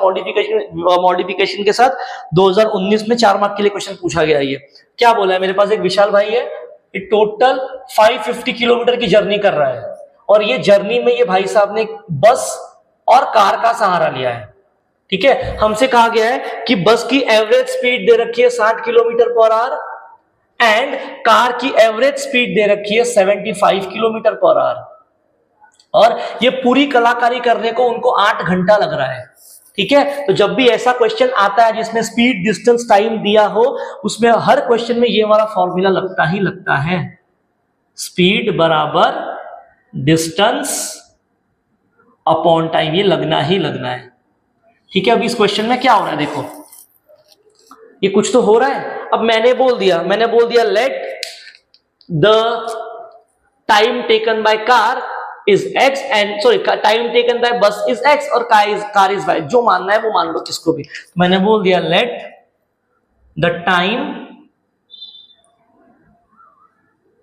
मॉडिफिकेशन के साथ 2019 में 4 मार्क के लिए क्वेश्चन पूछा गया। ये क्या बोला है? मेरे पास एक विशाल भाई है, ये टोटल 550 किलोमीटर की जर्नी कर रहा है और ये जर्नी में ये भाई साहब ने बस और कार का सहारा लिया है। ठीक है, हमसे कहा गया है कि बस की एवरेज स्पीड दे रखी है 60 kilometre per hour and car की एवरेज स्पीड दे रखी है 75 किलोमीटर पर आवर और ये पूरी कलाकारी करने को उनको 8 घंटा लग रहा है। ठीक है, तो जब भी ऐसा क्वेश्चन आता है जिसमें स्पीड डिस्टेंस टाइम दिया हो, उसमें हर क्वेश्चन में ये वाला फॉर्मूला लगता है, स्पीड बराबर डिस्टेंस अपॉन टाइम, ये लगना है। ठीक है, अभी इस क्वेश्चन में क्या हो रहा है? देखो ये कुछ तो हो रहा है। अब मैंने बोल दिया let the time taken by car is x and time taken by बस is x और कार is y, जो मानना है वो मान लो किसको भी। मैंने बोल दिया let the time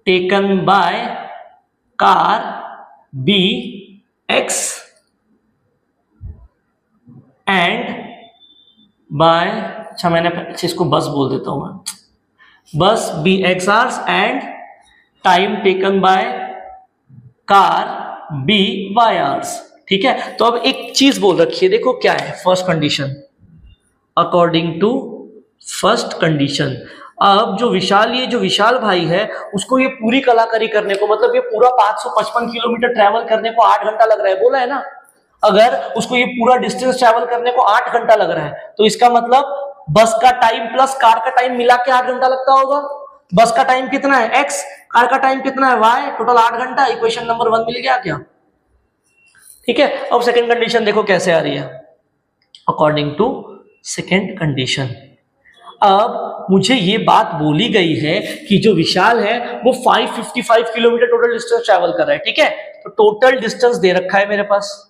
taken by car be x and by, अच्छा मैंने इसको बस बोल देता हूं मैं, bus be x hours and time taken by car be y hours. ठीक है, तो अब एक चीज बोल रखी है, देखो क्या है first condition, according to first condition. अब जो विशाल भाई है उसको ये पूरी कलाकारी करने को, मतलब ये पूरा 555 किलोमीटर ट्रैवल करने को 8 घंटा लग रहा है, बोला है ना। अगर उसको ये पूरा डिस्टेंस ट्रैवल करने को 8 घंटा लग रहा है तो इसका मतलब बस का टाइम प्लस कार का टाइम मिला के 8 घंटा लगता होगा। बस का टाइम कितना है x, कार का टाइम कितना है y, टोटल 8 घंटा। इक्वेशन नंबर 1 मिल गया क्या? ठीक है, अब सेकंड कंडीशन देखो कैसे आ रही है, अकॉर्डिंग टू सेकंड कंडीशन। अब मुझे ये बात बोली गई है कि जो विशाल है वो 555 किलोमीटर टोटल डिस्टेंस ट्रैवल कर रहा है। ठीक है, तो टोटल डिस्टेंस दे रखा है मेरे पास।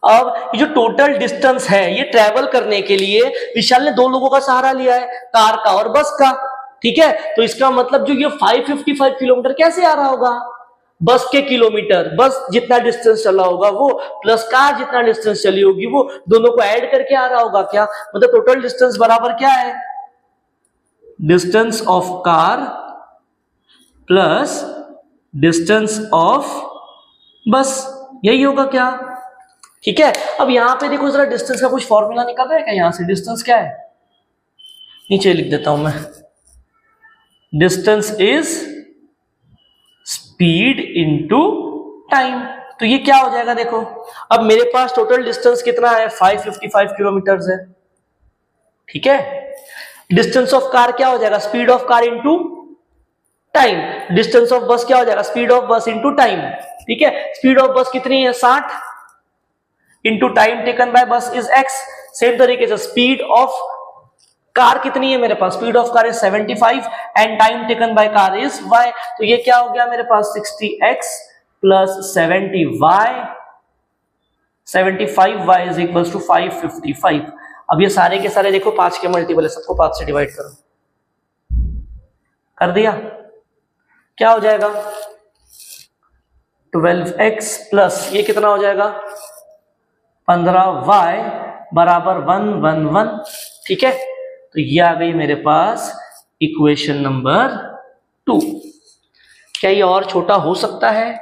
अब ये जो टोटल डिस्टेंस है ये ट्रैवल करने के लिए विशाल ने 2 लोगों का सहारा लिया है, कार का और बस का। ठीक है, तो इसका मतलब जो ये 555 किलोमीटर कैसे आ रहा होगा, बस के किलोमीटर, बस जितना डिस्टेंस चला होगा वो प्लस कार जितना डिस्टेंस चली होगी वो, दोनों को ऐड करके आ रहा होगा क्या, मतलब टोटल डिस्टेंस बराबर क्या है, distance of car plus distance of बस, यही होगा क्या। ठीक है, अब यहां पे देखो जरा डिस्टेंस का कुछ फॉर्मूला निकल रहा है क्या, यहां से डिस्टेंस क्या है, नीचे लिख देता हूं मैं, distance is speed into time. तो ये क्या हो जाएगा, देखो अब मेरे पास टोटल डिस्टेंस कितना है 555 किलोमीटर है। ठीक है, डिस्टेंस ऑफ कार क्या हो जाएगा, speed of car into time. Distance of bus क्या हो जाएगा, speed of bus into time. ठीक है, स्पीड ऑफ बस कितनी है 60 into time taken by bus is x। Same तरीके से स्पीड ऑफ कार कितनी है मेरे पास, speed of car is 75 and time taken by car is y। तो ये क्या हो गया मेरे पास 60x plus 75y is equal to 555। अब ये सारे के सारे देखो 5 के मल्टीपल है, सबको 5 से डिवाइड करो, कर दिया, क्या हो जाएगा 12x प्लस ये कितना हो जाएगा 15y बराबर 111। ठीक है, तो ये आ गई मेरे पास इक्वेशन नंबर 2। क्या ये और छोटा हो सकता है,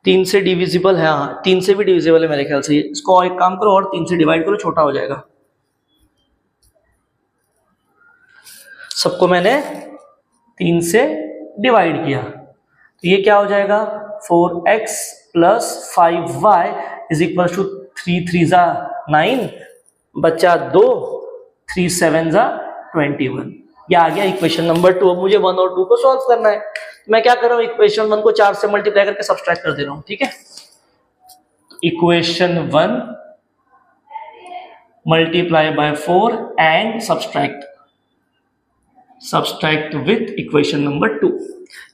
3 से डिविजिबल है, हाँ 3 से भी डिविजिबल है मेरे ख्याल से। इसको एक काम करो और 3 से डिवाइड करो, छोटा हो जाएगा। सबको मैंने 3 से डिवाइड किया तो ये क्या हो जाएगा 4x plus 5y is equal to 3 3 जा 9 बच्चा 2 3 7 जा 21। ये आ गया इक्वेशन नंबर 2। अब मुझे 1 और 2 को सॉल्व करना है, मैं क्या कर रहा हूं इक्वेशन 1 को 4 से मल्टीप्लाई करके सब्सट्रैक्ट कर दे रहा हूं। ठीक है, equation 1 multiply by 4 and subtract with equation number 2।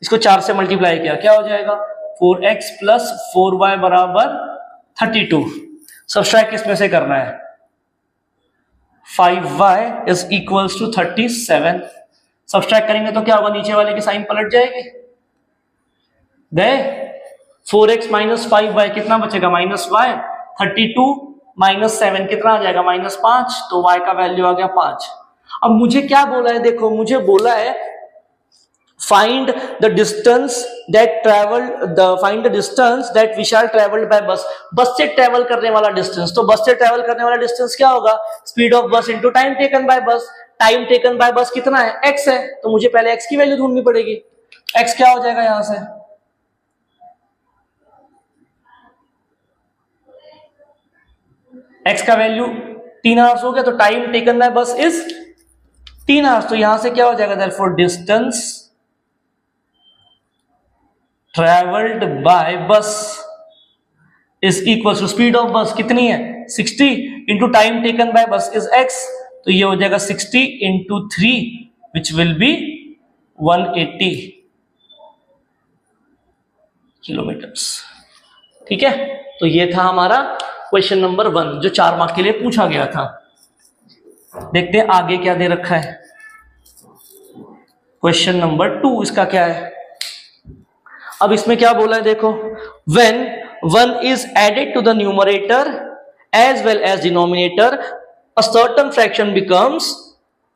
इसको 4 से मल्टीप्लाई किया, क्या हो जाएगा 4x प्लस 4y बराबर 32। सब्सट्रैक्ट किसमें से करना है 5y is equals to 37। Subtract करेंगे तो क्या होगा, नीचे वाले की साइन पलट जाएगी, गए 4x माइनस 5y कितना बचेगा माइनस y, 32 माइनस 7 कितना आ जाएगा -5, तो y का वैल्यू आ गया 5। अब मुझे क्या बोला है, देखो मुझे बोला है find the distance that Vishal traveled by bus। बस से ट्रेवल करने वाला डिस्टेंस, तो बस से ट्रेवल करने वाला डिस्टेंस क्या होगा, speed of bus into time taken by बस। टाइम टेकन बाय बस कितना है x है, तो मुझे पहले x की वैल्यू ढूंढनी पड़ेगी। x क्या हो जाएगा यहां से, x का वैल्यू 3 आवर्स हो गया, तो time taken by bus is 3 hours. तो यहां से क्या हो जाएगा therefore distance travelled by bus is equal to speed of bus कितनी है 60 into time taken by bus is x। तो ये हो जाएगा 60 into 3 which will be 180 kilometres. ठीक है, तो ये था हमारा क्वेश्चन नंबर 1 जो 4 मार्क के लिए पूछा गया था। देखते हैं आगे क्या दे रखा है। क्वेश्चन नंबर 2 इसका क्या है, अब इसमें क्या बोला है देखो, when 1 is added to the numerator as well as denominator a certain fraction becomes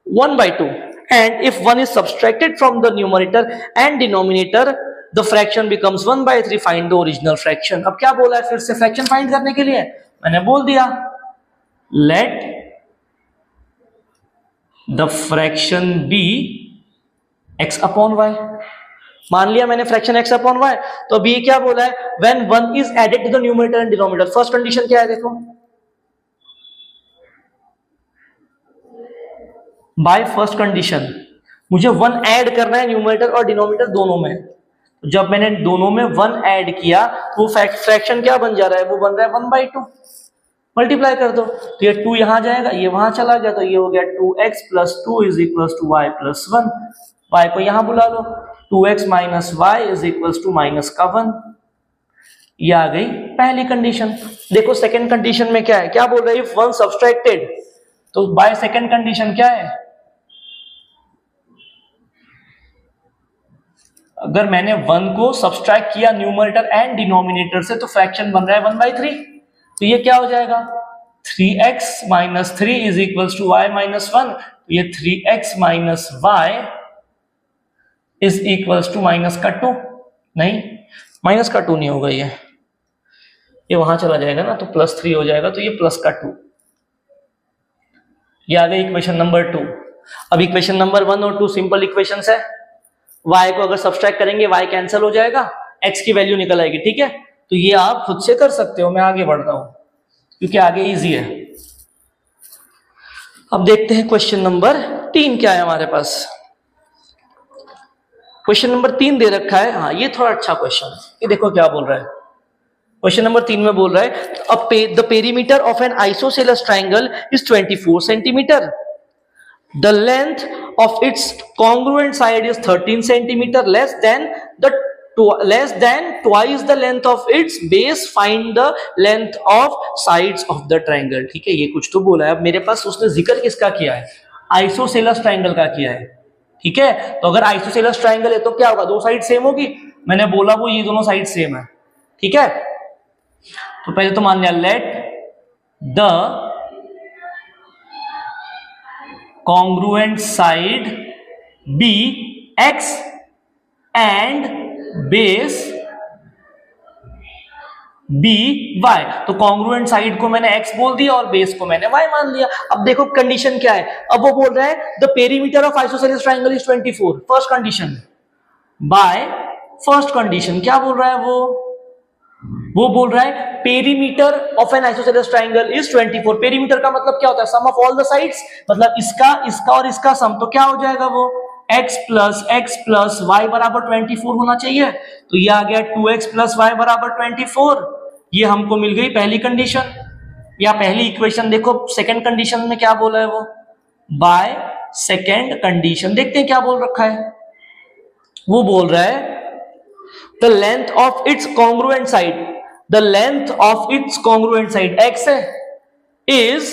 1/2 and if 1 is subtracted from the numerator and denominator the fraction becomes 1/3, find the original fraction. अब क्या बोला है फिर से फ्रैक्शन फाइंड करने के लिए, मैंने बोल दिया let the fraction be x upon y। मान लिया मैंने फ्रैक्शन x अपॉन y, तो अभी क्या बोला है, when 1 is added to the numerator and denominator. First condition क्या है देखो, बाय फर्स्ट कंडीशन मुझे 1 ऐड करना है न्यूमरेटर और डिनोमिनेटर दोनों में। जब मैंने दोनों में 1 ऐड किया तो फ्रैक्शन क्या बन जा रहा है, वो बन रहा है 1/2। मल्टीप्लाई कर दो तो ये 2 यहां जाएगा, ये वहां चला गया, तो ये हो गया 2x + 2 = y + 1। y को यहां बुला लो, 2x - y = -1। ये आ गई पहली कंडीशन। देखो सेकंड कंडीशन में क्या है, क्या बोल रहा है, इफ 1 सब्सट्रैक्टेड, तो बाय सेकंड कंडीशन क्या है, अगर मैंने 1 को सब्सट्रैक्ट किया न्यूमरेटर एंड डिनोमिनेटर से तो फ्रैक्शन बन रहा है 1/3। तो ये क्या हो जाएगा, 3x - 3 = y - 1। तो ये 3x - y -2, नहीं -2 नहीं होगा, ये वहां चला जाएगा ना, तो +3 हो जाएगा, तो ये +2। ये आ गई इक्वेशन नंबर 2। अब इक्वेशन नंबर 1 और 2 सिंपल इक्वेशंस है। y को अगर सब्सट्रैक्ट करेंगे y कैंसिल हो जाएगा, x की वैल्यू निकल आएगी, ठीक है। तो ये आप खुद से कर सकते हो, मैं आगे बढ़ता हूं क्योंकि आगे इजी है। अब देखते हैं क्वेश्चन नंबर 3 क्या है हमारे पास। क्वेश्चन नंबर 3 दे रखा है, हाँ ये थोड़ा अच्छा क्वेश्चन है, ये देखो क्या बोल रहा है। क्वेश्चन नंबर 3 में बोल रहा है the perimeter of N isosceles triangle is 24 centimetre, the length of its congruent side is 13 centimeter less than twice the length of its base, find the length of sides of the triangle। ठीक है, ये कुछ तो बोला है। अब मेरे पास उसने जिक्र किसका किया है, आइसोसेलेस ट्राइंगल का किया है, ठीक है। तो अगर आइसोसेलेस ट्राइंगल है तो क्या होगा, दो साइड सेम होगी, मैंने बोला वो ये दोनों साइड सेम है, ठीक है। तो पहले तो मान लिया let the congruent side be x and base be y। तो congruent side को मैंने x बोल दिया और base को मैंने y मान लिया। अब देखो कंडीशन क्या है, अब वो बोल रहा है the perimeter of isosceles triangle is 24, first condition. By first condition क्या बोल रहा है, वो बोल रहा है perimeter of N isosceles triangle is 24। Perimeter का मतलब क्या होता है, सम ऑफ ऑल द साइड्स, मतलब इसका और इसका सम। तो क्या हो जाएगा, वो x + y = 24 होना चाहिए। तो ये आ गया 2x + y = 24। ये हमको मिल गई पहली कंडीशन या पहली इक्वेशन। देखो सेकंड कंडीशन में क्या बोला है, वो बाय सेकंड कंडीशन देखते हैं क्या बोल रखा है। वो बोल रहा है the length of its congruent side, the length of its congruent side x is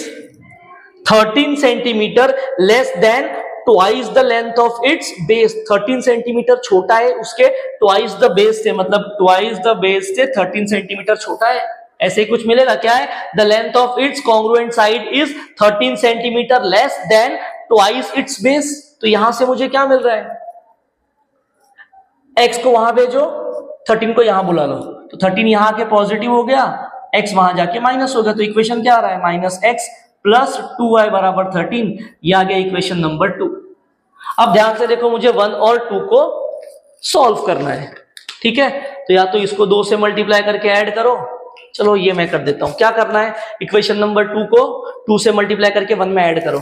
13 centimeter less than twice the length of its base। 13 centimetre छोटा है उसके twice the base से, मतलब twice the base से 13 सेंटीमीटर छोटा है। ऐसे ही कुछ मिलेगा, क्या है, the length of its congruent side is 13 centimetre less than twice its base। तो यहां से मुझे क्या मिल रहा है, x को वहां भेजो, 13 को यहां बुला लो, तो 13 यहां के पॉजिटिव हो गया, x वहां जाके माइनस हो गया। तो इक्वेशन क्या आ रहा है, -x + 2y = 13। ये आ गया इक्वेशन नंबर 2। अब ध्यान से देखो, मुझे 1 और 2 को सॉल्व करना है, ठीक है। तो या तो इसको 2 से मल्टीप्लाई करके ऐड करो, चलो ये मैं कर देता हूं। क्या करना है, इक्वेशन नंबर 2 को 2 से मल्टीप्लाई करके 1 में ऐड करो।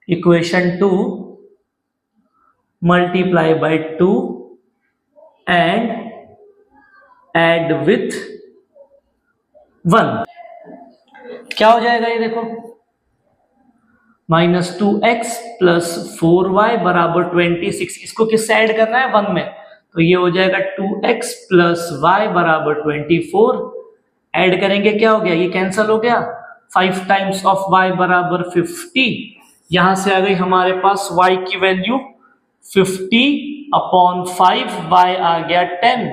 Equation 2 multiply by 2 and add with 1, क्या हो जाएगा, ये देखो -2x + 4y = 26। इसको किससे ऐड करना है, 1 में, तो ये हो जाएगा 2x + y = 24। ऐड करेंगे क्या हो गया, ये कैंसिल हो गया, 5 times of y = 50। यहां से आ गई हमारे पास y की वैल्यू 50/5, y आ गया 10।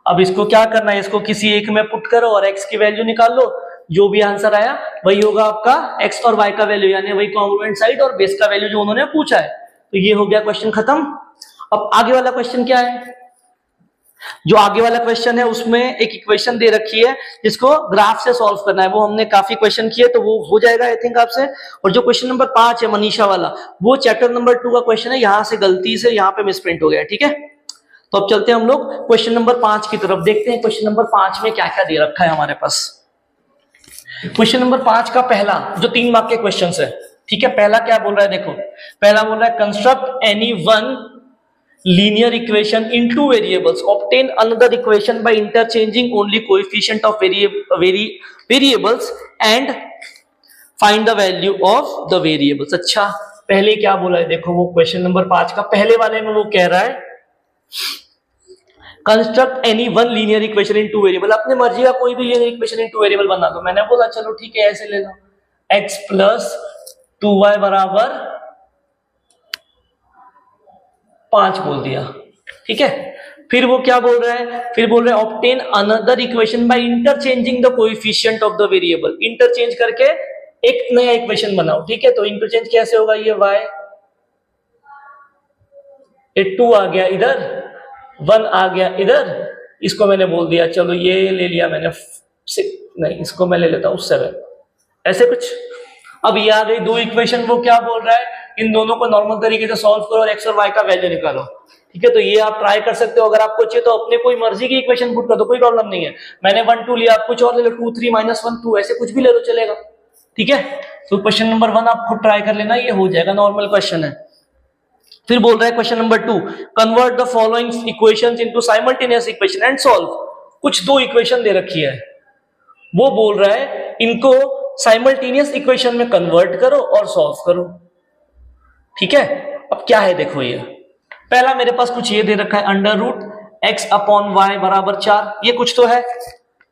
अब इसको क्या करना है, इसको किसी एक में पुट करो और x की वैल्यू निकाल लो, जो भी आंसर आया वही होगा आपका x और y का वैल्यू, यानी वही कॉन्ग्रुएंट साइड और बेस का वैल्यू जो उन्होंने पूछा है। तो ये हो गया क्वेश्चन खत्म। अब आगे वाला क्वेश्चन क्या है, जो आगे वाला क्वेश्चन है उसमें एक इक्वेशन दे रखी है जिसको ग्राफ से सॉल्व करना है, वो हमने काफी क्वेश्चन किए तो वो हो जाएगा आई थिंक आपसे। और जो क्वेश्चन नंबर 5 है मनीषा वाला, वो चैप्टर नंबर 2 का क्वेश्चन है, यहां से गलती से यहाँ पे मिसप्रिंट हो गया, ठीक है। तो अब चलते हैं हम लोग क्वेश्चन नंबर 5 की तरफ, देखते हैं क्वेश्चन नंबर 5 में क्या क्या दे रखा है हमारे पास। क्वेश्चन नंबर 5 का पहला जो 3 मार्क के क्वेश्चन है, ठीक है, पहला क्या बोल रहा है देखो, पहला बोल रहा है construct any one linear equation in two variables, obtain another equation by interchanging only coefficient of variables and find the value of the variables। अच्छा, पहले क्या बोला है देखो, वो क्वेश्चन नंबर 5 का पहले वाले में वो कह रहा है construct any one linear equation in two variable, अपने मर्जी का कोई भी linear equation in two variable बना दो। मैंने बोला चलो ठीक है ऐसे ले लो, x प्लस 2y बराबर 5 बोल दिया, ठीक है। फिर वो क्या बोल रहा है, फिर बोल रहा है obtain another equation by interchanging the coefficient of the variable, interchange करके एक नया इक्वेशन बनाओ, ठीक है। तो इंटरचेंज कैसे होगा, ये y, ये 2 आ गया इधर, 1 आ गया इधर, इसको मैंने बोल दिया चलो ये ले लिया मैंने 6, नहीं इसको मैं ले लेता हूं 7, ऐसे कुछ। अब ये आ गई दो इक्वेशन, वो क्या बोल रहा है इन दोनों को नॉर्मल तरीके से सॉल्व करो और x और y का वैल्यू निकालो, ठीक है। तो ये आप ट्राई कर सकते हो, अगर आपको चाहिए तो अपने कोई मर्जी की इक्वेशन पुट कर दो, कोई प्रॉब्लम नहीं है। मैंने 1 2 लिया, आप कुछ और ले लो, 2 3 -1 2, ऐसे कुछ भी ले लो चलेगा, ठीक है। तो क्वेश्चन नंबर 1 आप खुद ट्राई कर लेना, ये हो जाएगा, नॉर्मल क्वेश्चन है। फिर बोल रहा है question number 2, convert the following equations into simultaneous equation and solve. कुछ दो इक्वेशन दे रखी है, वो बोल रहा है इनको साइमल्टेनियस इक्वेशन में कन्वर्ट करो और सॉल्व करो, ठीक है। अब क्या है देखो, ये पहला मेरे पास कुछ ये दे रखा है under root x upon y बराबर 4, ये कुछ तो है,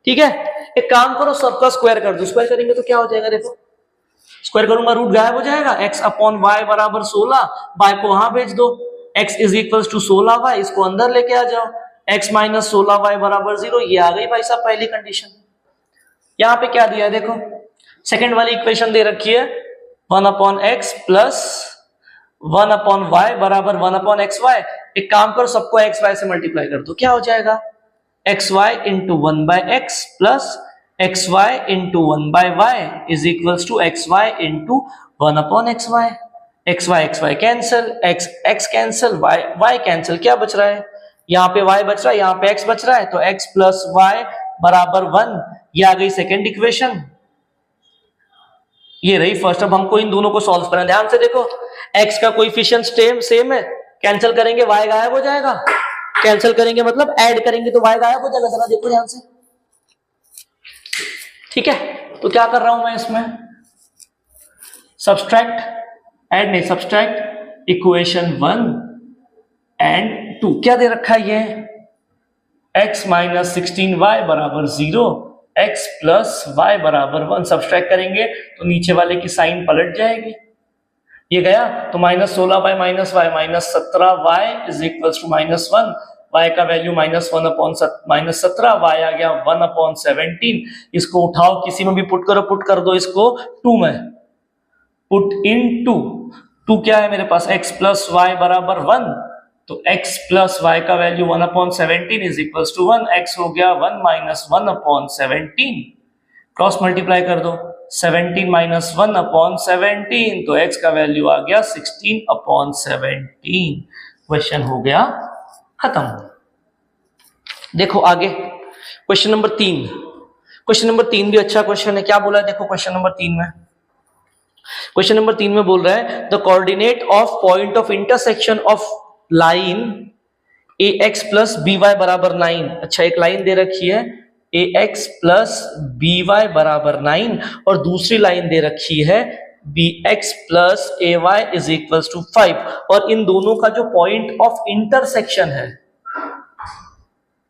ठीक है। एक काम करो सबका स्क्वायर कर दो, स्क्वायर करेंगे तो क्या हो जाएगा देखो, स्क्वायर करूंगा रूट गायब हो जाएगा, x अपॉन वाई बराबर 16, वाई को वहां भेज दो, x is equal to 16y, इसको अंदर लेके आ जाओ, x माइनस 16y बराबर 0, ये आ गई भाई साहब पहली कंडीशन। यहां पे क्या दिया है देखो, सेकंड वाली इक्वेशन दे रखी है 1 upon x plus 1 upon y बराबर 1 अपॉन एक्स वाई। एक काम करो सबको एक्स वाई से मल्टीप्लाई कर दो, क्या हो जाएगा x y into 1 by x plus x y into 1 by y is equals to x y into 1 upon x y. X y cancel, x cancel, y cancel, क्या बच रहा है यहाँ पे y बच रहा है, यहाँ पे x बच रहा है, तो x प्लस वाई बराबर 1, ये आ गई सेकेंड इक्वेशन, ये रही फर्स्ट। अब हमको इन दोनों को सॉल्व करना है, ध्यान से देखो, x का कोएफिशिएंट सेम है, कैंसिल करेंगे y गायब हो जाएगा, कैंसिल करेंगे मतलब ऐड करेंगे तो y गायब हो जाएगा, जरा देखो ध्यान से, ठीक है। तो क्या कर रहा हूं मैं इसमें, सब्सट्रैक्ट, ऐड नहीं, सब्सट्रैक्ट इक्वेशन 1 एंड 2, क्या दे रखा है ये x माइनस 16y बराबर 0, x प्लस वाई बराबर 1, सब्सट्रैक्ट करेंगे तो नीचे वाले की साइन पलट जाएगी, ये गया तो minus 16 by minus y minus 17y is equal to minus 1, y का value minus 1 upon minus 17, y आ गया 1 अपॉन 17, इसको उठाओ किसी में भी पुट करो, पुट कर दो इसको 2 में, पुट इन 2 क्या है मेरे पास x प्लस वाई बराबर 1, तो x प्लस वाई का value 1 upon 17 is equal to 1, x हो गया 1 माइनस 1 अपॉन 17, क्रॉस मल्टीप्लाई कर दो, 17 माइनस 1 अपॉन 17, तो x का वैल्यू आ गया 16 अपॉन 17। क्वेश्चन हो गया खत्म। देखो आगे क्वेश्चन नंबर 3, क्वेश्चन नंबर 3 भी अच्छा क्वेश्चन है, क्या बोला है देखो क्वेश्चन नंबर 3 में, क्वेश्चन नंबर 3 में बोल रहा है the coordinate of point of intersection of line ax plus b y बराबर 9। अच्छा, एक लाइन दे रखी है ax प्लस बी वाई बराबर 9 और दूसरी लाइन दे रखी है bx plus a y is equal to 5, और इन दोनों का जो पॉइंट ऑफ इंटरसेक्शन है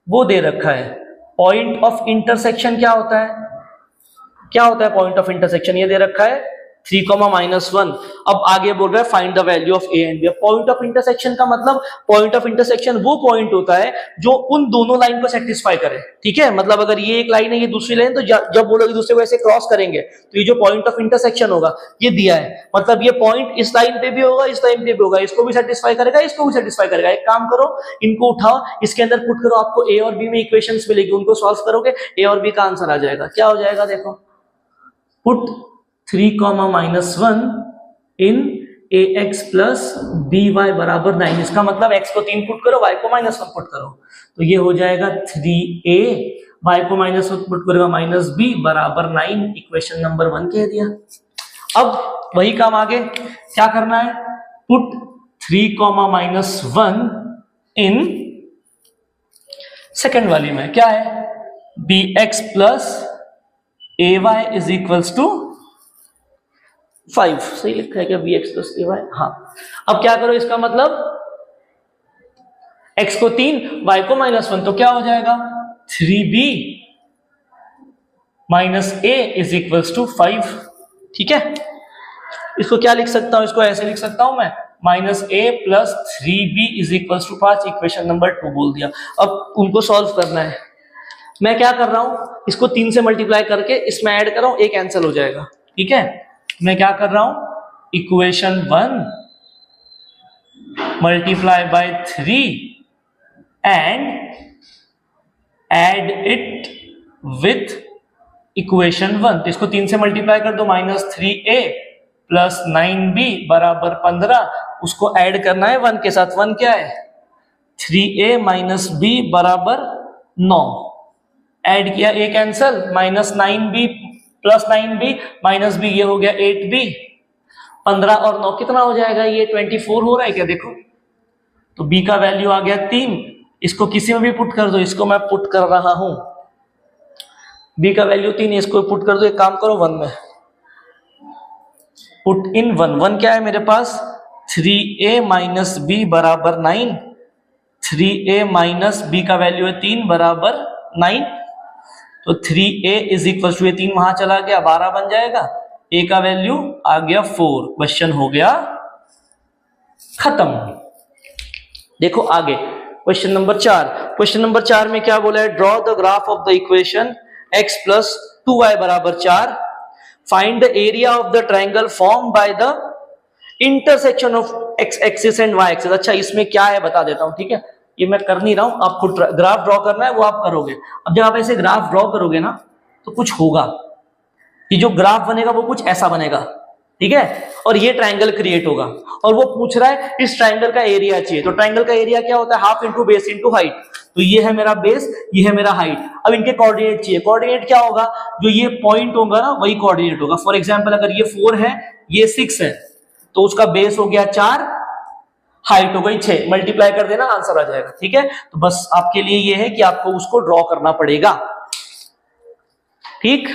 वो दे रखा है। पॉइंट ऑफ इंटरसेक्शन क्या होता है, क्या होता है पॉइंट ऑफ इंटरसेक्शन, ये दे रखा है 3,-1। अब आगे बोल रहा है find the value of a and b. Point of intersection का मतलब, पॉइंट ऑफ इंटरसेक्शन वो पॉइंट होता है जो उन दोनों लाइन को सेटिस्फाई करे, ठीक है। मतलब अगर ये एक लाइन है, ये दूसरी लाइन, तो जब वो लोग एक दूसरे को ऐसे क्रॉस करेंगे तो ये जो पॉइंट ऑफ इंटरसेक्शन होगा ये दिया है, मतलब ये पॉइंट इस लाइन पे भी होगा, इस लाइन पे भी होगा, इसको भी सेटिस्फाई करेगा, इसको भी सेटिस्फाई करेगा। एक काम करो, इनको उठाओ, इसके अंदर पुट करो, आपको ए और बी में इक्वेशंस मिलेगी, उनको सॉल्व करोगे, ए और बी का आंसर आ जाएगा। क्या हो जाएगा देखो, put 3,-1 in ax plus by बराबर 9। इसका मतलब x को 3 पुट करो, y को -1 पुट करो, तो ये हो जाएगा 3a, y को -1 पुट करेगा -b बराबर 9। इक्वेशन नंबर 1 कह दिया। अब वही काम आगे क्या करना है, पुट 3,-1 इन सेकेंड वाली में क्या है, bx plus ay is equals to 5। सही लिखा है क्या, bx प्लस ay? हाँ। अब क्या करो, इसका मतलब x को 3, y को -1, तो क्या हो जाएगा 3b minus a is equals to 5। ठीक है, इसको क्या लिख सकता हूं, इसको ऐसे लिख सकता हूं मैं, -a plus 3b is equals to 5। Equation number 2 बोल दिया। अब उनको सॉल्व करना है। मैं क्या कर रहा हूं, इसको 3 से मल्टीप्लाई करके इसमें ऐड कर रहा हूं, एक कैंसिल हो जाएगा। ठीक है, मैं क्या कर रहा हूं, equation 1 multiply by 3 and add it with equation 1। तो इसको 3 से मल्टीप्लाई कर दो, -3a प्लस 9b बराबर 15। उसको ऐड करना है 1 के साथ। 1 क्या है, 3a माइनस b बराबर 9। ऐड किया, a cancel, -9b plus 9b minus b, ये हो गया 8b। 15 और 9 कितना हो जाएगा, ये 24 हो रहा है क्या, देखो। तो b का वैल्यू आ गया 3। इसको किसी में भी पुट कर दो, इसको मैं पुट कर रहा हूं, b का वैल्यू 3 है, इसको पुट कर दो। एक काम करो, 1 में पुट इन 1। 1 क्या है मेरे पास, 3a माइनस b बराबर 9। 3a माइनस b का वैल्यू है 3 बराबर 9। तो 3a इज इक्वल टू 3 वहां चला गया, 12 बन जाएगा। a का वैल्यू आ गया 4। क्वेश्चन हो गया खत्म। देखो आगे क्वेश्चन नंबर 4। क्वेश्चन नंबर 4 में क्या बोला है, draw the graph of the equation x plus 2y बराबर 4। Find the area of the triangle form by the intersection of x axis and y axis. अच्छा, इसमें क्या है बता देता हूं, ठीक है। ये मैं कर नहीं रहा हूं, आपको ग्राफ ड्रॉ करना है, वो आप करोगे। अब जब आप ऐसे ग्राफ ड्रॉ करोगे ना, तो कुछ होगा, ये जो ग्राफ बनेगा वो कुछ ऐसा बनेगा, ठीक है। और ये ट्राइंगल क्रिएट होगा, और वो पूछ रहा है इस ट्राइंगल का एरिया चाहिए। तो ट्राइंगल का एरिया क्या होता है, half into base into height. तो ये है मेरा बेस, ये है मेरा हाइट। अब इनके कोऑर्डिनेट चाहिए। कोऑर्डिनेट क्या होगा, जो ये पॉइंट होगा ना, वही कोऑर्डिनेट होगा। फॉर एग्जाम्पल, अगर ये 4 है, ये 6 है, तो उसका बेस हो गया 4, हाइट हो गई 6। मल्टीप्लाई कर देना, आंसर आ जाएगा। ठीक है, तो बस आपके लिए ये है कि आपको उसको ड्रॉ करना पड़ेगा। ठीक,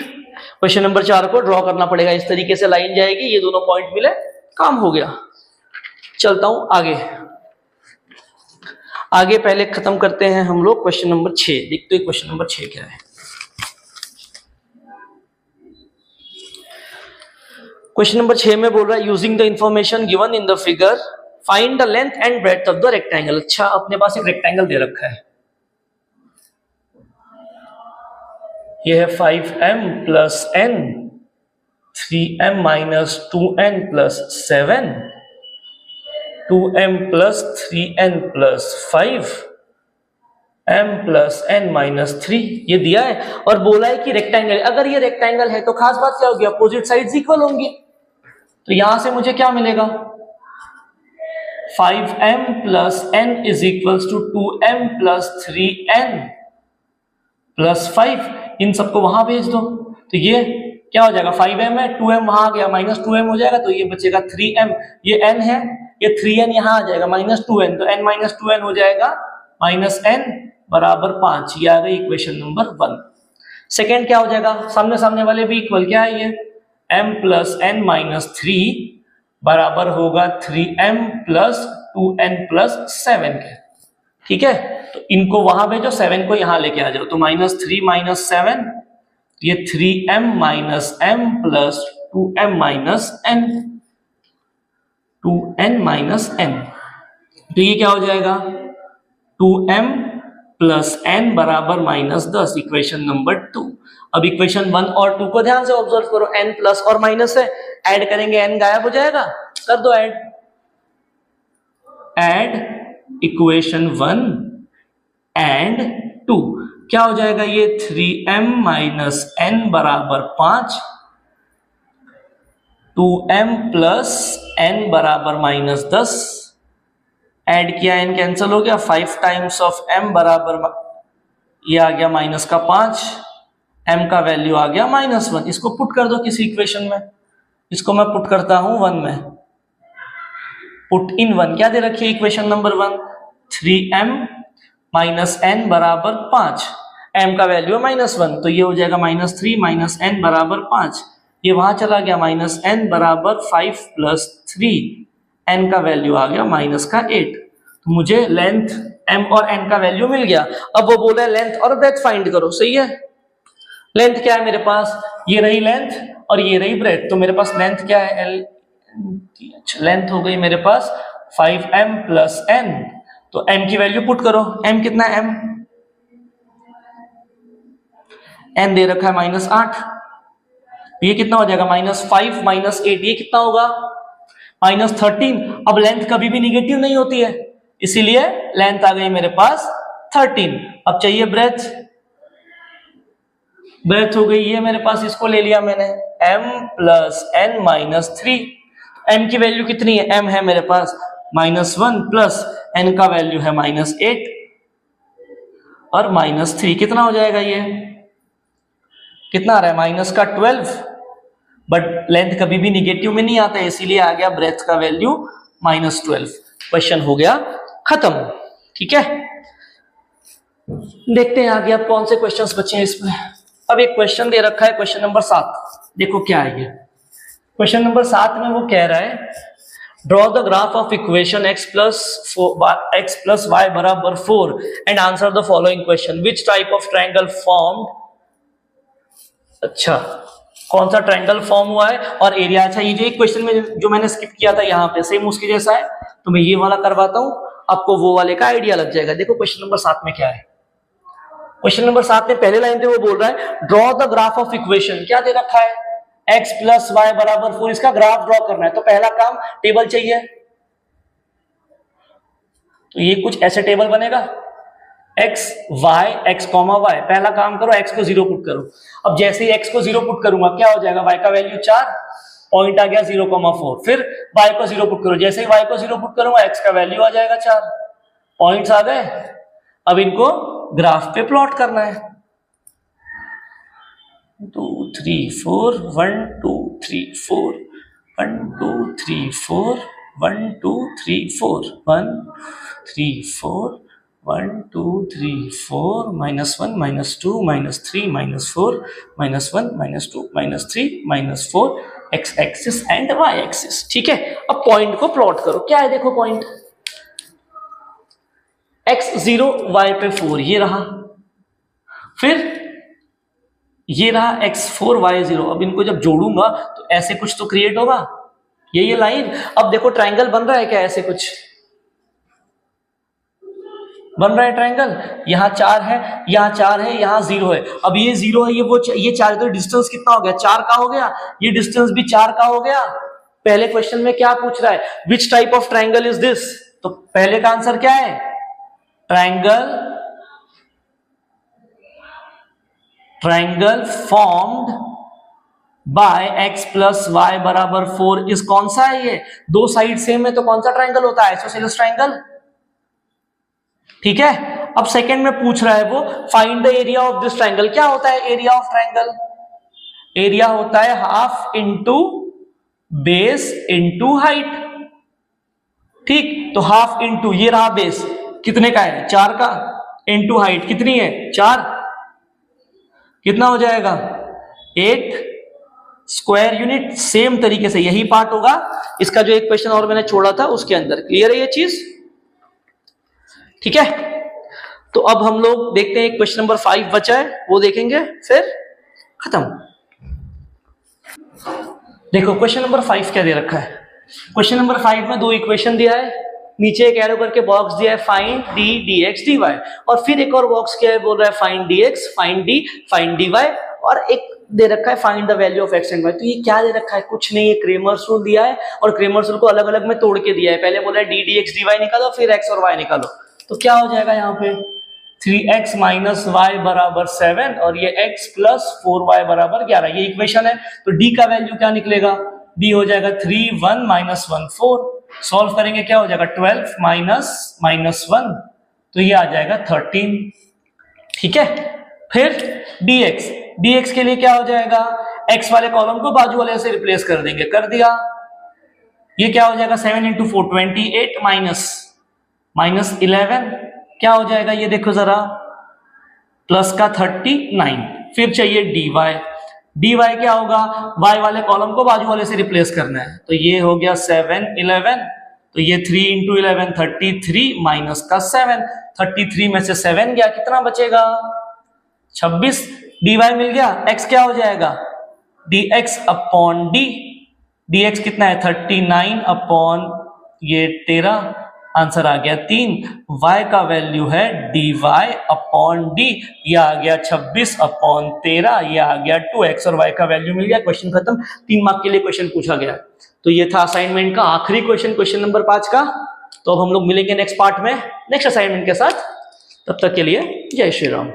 क्वेश्चन नंबर 4 को ड्रॉ करना पड़ेगा। इस तरीके से लाइन जाएगी, ये दोनों पॉइंट मिले, काम हो गया। चलता हूं आगे। आगे पहले खत्म करते हैं हम लोग क्वेश्चन नंबर 6। देखते हैं क्वेश्चन नंबर 6 क्या है। क्वेश्चन नंबर 6 में बोल रहा है, using the information given in the figure find the length and breadth of the rectangle. अच्छा, अपने पास एक रेक्टेंगल दे रखा है, ये है 5m plus n, 3m minus 2n plus 7, 2m plus 3n plus 5, m plus n minus 3, ये दिया है। और बोला है कि रेक्टेंगल, अगर ये रेक्टेंगल है तो खास बात क्या होगी, अपोजिट साइड्स इक्वल होंगी। तो यहां से मुझे क्या मिलेगा, 5m plus n is equals to 2m plus 3n plus 5। इन सबको वहां भेज दो, तो ये क्या हो जाएगा, 5m है, 2m वहां आ गया, माइनस 2m हो जाएगा, तो ये बचेगा 3m। ये n है, ये 3n यहां आ जाएगा, माइनस 2n, तो n माइनस 2n हो जाएगा माइनस n बराबर 5। ये आ गई इक्वेशन नंबर 1। सेकेंड क्या हो जाएगा, सामने सामने वाले भी इक्वल, क्या है ये, m प्लस n माइनस 3 बराबर होगा 3m प्लस 2n प्लस 7 के। ठीक है, तो इनको वहां भेजो, 7 को यहां लेके आ जाओ, तो -3 माइनस 7, ये 3m minus m plus 2m minus n, 2n minus n। तो ये क्या हो जाएगा 2m प्लस n बराबर -10, इक्वेशन नंबर 2। अब इक्वेशन 1 और 2 को ध्यान से ऑब्जर्व करो, n प्लस और माइनस है, ऐड करेंगे n गायब हो जाएगा, कर दो ऐड इक्वेशन 1 एंड 2, क्या हो जाएगा ये 3m माइनस n बराबर 5, 2m प्लस n बराबर -10, ऐड किया n कैंसिल हो गया, 5 टाइम्स ऑफ m बराबर ये आ गया माइनस का 5, m का वैल्यू आ गया -1। इसको पुट कर दो किसी इक्वेशन में, इसको मैं पुट करता हूं 1 में, पुट इन 1 क्या दे रखी है equation number 1, 3m minus n बराबर 5, m का वैल्यू है -1, तो ये हो जाएगा -3 माइनस n बराबर 5, ये वहां चला गया -n बराबर 5 प्लस 3, n का वैल्यू आ गया -8। तो मुझे लेंथ m और n का वैल्यू मिल गया। अब वो बोला है लेंथ और ब्रेथ फाइंड करो, सही है। लेंथ क्या है मेरे पास, ये रही लेंथ और ये रही ब्रेथ, तो मेरे पास लेंथ क्या है l, अच्छा लेंथ हो गई मेरे पास 5m प्लस n, तो m की वैल्यू पुट करो, m कितना है m, n दे रखा है -8, ये कितना हो जाएगा -5 -8, ये कितना होगा -13। अब लेंथ कभी भी निगेटिव नहीं होती है, इसीलिए लेंथ आ गई मेरे पास 13। अब चाहिए ब्रेथ, ब्रेथ हो गई ये मेरे पास, इसको ले लिया मैंने m प्लस n -3, m की वैल्यू कितनी है, m है मेरे पास -1 प्लस n का वैल्यू है -8 और -3, कितना हो जाएगा ये, कितना आ रहा है -12, बट लेंथ कभी भी निगेटिव में नहीं आता है, इसीलिए आ गया ब्रेथ का वैल्यू -12। क्वेश्चन हो गया खत्म, ठीक है। देखते हैं आगे अब कौन से क्वेश्चंस बचे हैं इसमें। अब एक क्वेश्चन दे रखा है क्वेश्चन नंबर 7, देखो क्या है ये क्वेश्चन नंबर 7 में वो कह रहा है draw the graph of equation x plus y बराबर 4 and answer the following question, which type of triangle formed, अच्छा कौन सा ट्रायंगल फॉर्म हुआ है और एरिया, अच्छा ये जो एक क्वेश्चन में जो मैंने स्किप किया था यहाँ पे सेम उसके जैसा है, तो मैं ये वाला करवाता हूं, आपको वो वाले का आइडिया लग जाएगा। देखो क्वेश्चन नंबर 7 में क्या है, क्वेश्चन नंबर 7 में पहले लाइन पे वो बोल रहा है draw the graph of equation, क्या दे रखा है x प्लस वाई बराबर 4, इसका ग्राफ ड्रॉ करना है। तो पहला काम टेबल चाहिए, तो ये कुछ ऐसे टेबल बनेगा x y x comma y, पहला काम करो x को 0 पुट करो। अब जैसे ही x को 0 पुट करूंगा क्या हो जाएगा, y का वैल्यू 4, पॉइंट आ गया 0,4, फिर y को 0 पुट करो, जैसे ही y को 0 पुट करूंगा x का वैल्यू आ जाएगा 4, पॉइंट्स आ गए। अब इनको ग्राफ पे प्लॉट करना है, 2 3 4 1 2 3 4 1 2 3 4 1 2 3 4 1 3 4 1 2 3 4 -1 -2 -3 -4 -1 -2 -3 -4 x axis and y axis, ठीक है। अब पॉइंट को प्लॉट करो, क्या है देखो पॉइंट x 0 y पे 4, ये रहा, फिर ये रहा x4 y0। अब इनको जब जोड़ूंगा तो ऐसे कुछ तो क्रिएट होगा, ये लाइन। अब देखो ट्रायंगल बन रहा है क्या, ऐसे कुछ बन रहा है ट्रायंगल, यहाँ 4 है, यहाँ 4 है, यहाँ 0 है। अब ये 0 है, ये 4, तो डिस्टेंस कितना हो गया, 4 का हो गया, ये डिस्टेंस भी 4 का हो गया। पहले क्वेश्चन में क्या पूछ रहा है, which type of triangle is this, तो पहले का आंसर क्या है, triangle formed by x plus y बराबर 4 इस कौन सा है, ये दो साइड सेम है तो कौन सा ट्रायंगल होता है, आइसोसेलेस ट्रायंगल, ठीक है। अब सेकंड में पूछ रहा है वो find the area of this triangle, क्या होता है एरिया ऑफ ट्रायंगल, एरिया होता है half into base into height, ठीक। तो हाफ इंटू ये रहा बेस, कितने का है 4 का, इंटू हाइट कितनी है 4, कितना हो जाएगा 8 स्क्वायर यूनिट। सेम तरीके से यही पार्ट होगा इसका जो एक क्वेश्चन और मैंने छोड़ा था उसके अंदर, क्लियर है ये चीज, ठीक है। तो अब हम लोग देखते हैं क्वेश्चन नंबर 5 बचा है, वो देखेंगे फिर खत्म। देखो क्वेश्चन नंबर 5 क्या दे रखा है। क्वेश्चन नंबर 5 में दो इक्वेशन दिया है, नीचे एक एरो करके बॉक्स दिया है फाइंड डी dx dy, और फिर एक और बॉक्स क्या है, बोल रहा है find dx find d find dy, और एक दे रखा है find the value of x and y। तो ये क्या दे रखा है, कुछ नहीं, ये क्रेमर्स रूल दिया है और क्रेमर्स रूल को अलग अलग में तोड़ के दिया है। पहले बोला है d dx dy निकालो, फिर x और y निकालो। तो क्या हो जाएगा यहाँ पे 3x माइनस वाई बराबर 7 और ये x प्लस 4y बराबर 11, ये इक्वेशन है। तो d का वैल्यू क्या निकलेगा, d हो जाएगा 3 1 माइनस 1 4, सॉल्व करेंगे क्या हो जाएगा 12 माइनस 1, तो ये आ जाएगा 13। ठीक है, फिर dx के लिए क्या हो जाएगा, x वाले कॉलम को बाजू वाले से रिप्लेस कर देंगे, कर दिया। ये क्या हो जाएगा 7 इंटू 4 28 माइनस 11 क्या हो जाएगा, ये देखो जरा प्लस का 39। फिर चाहिए dy क्या होगा, y वाले कॉलम को बाजू वाले से रिप्लेस करना है, तो ये हो गया 7 11, तो ये 3 इंटू 11 33 माइनस का 7, 33 में से 7 गया, कितना बचेगा 26। dy मिल गया, x क्या हो जाएगा dx अपॉन d, dx कितना है 39 अपॉन ये 13, आंसर आ गया 3। y का वैल्यू है dy अपॉन d, ये आ गया 26 अपॉन 13, ये आ गया 2x, और y का वैल्यू मिल गया। क्वेश्चन खत्म, 3 मार्क के लिए क्वेश्चन पूछा गया। तो ये था असाइनमेंट का आखिरी क्वेश्चन, क्वेश्चन नंबर 5 का। तो अब हम लोग मिलेंगे नेक्स्ट पार्ट में नेक्स्ट असाइनमेंट के साथ, तब तक के लिए जय श्री राम।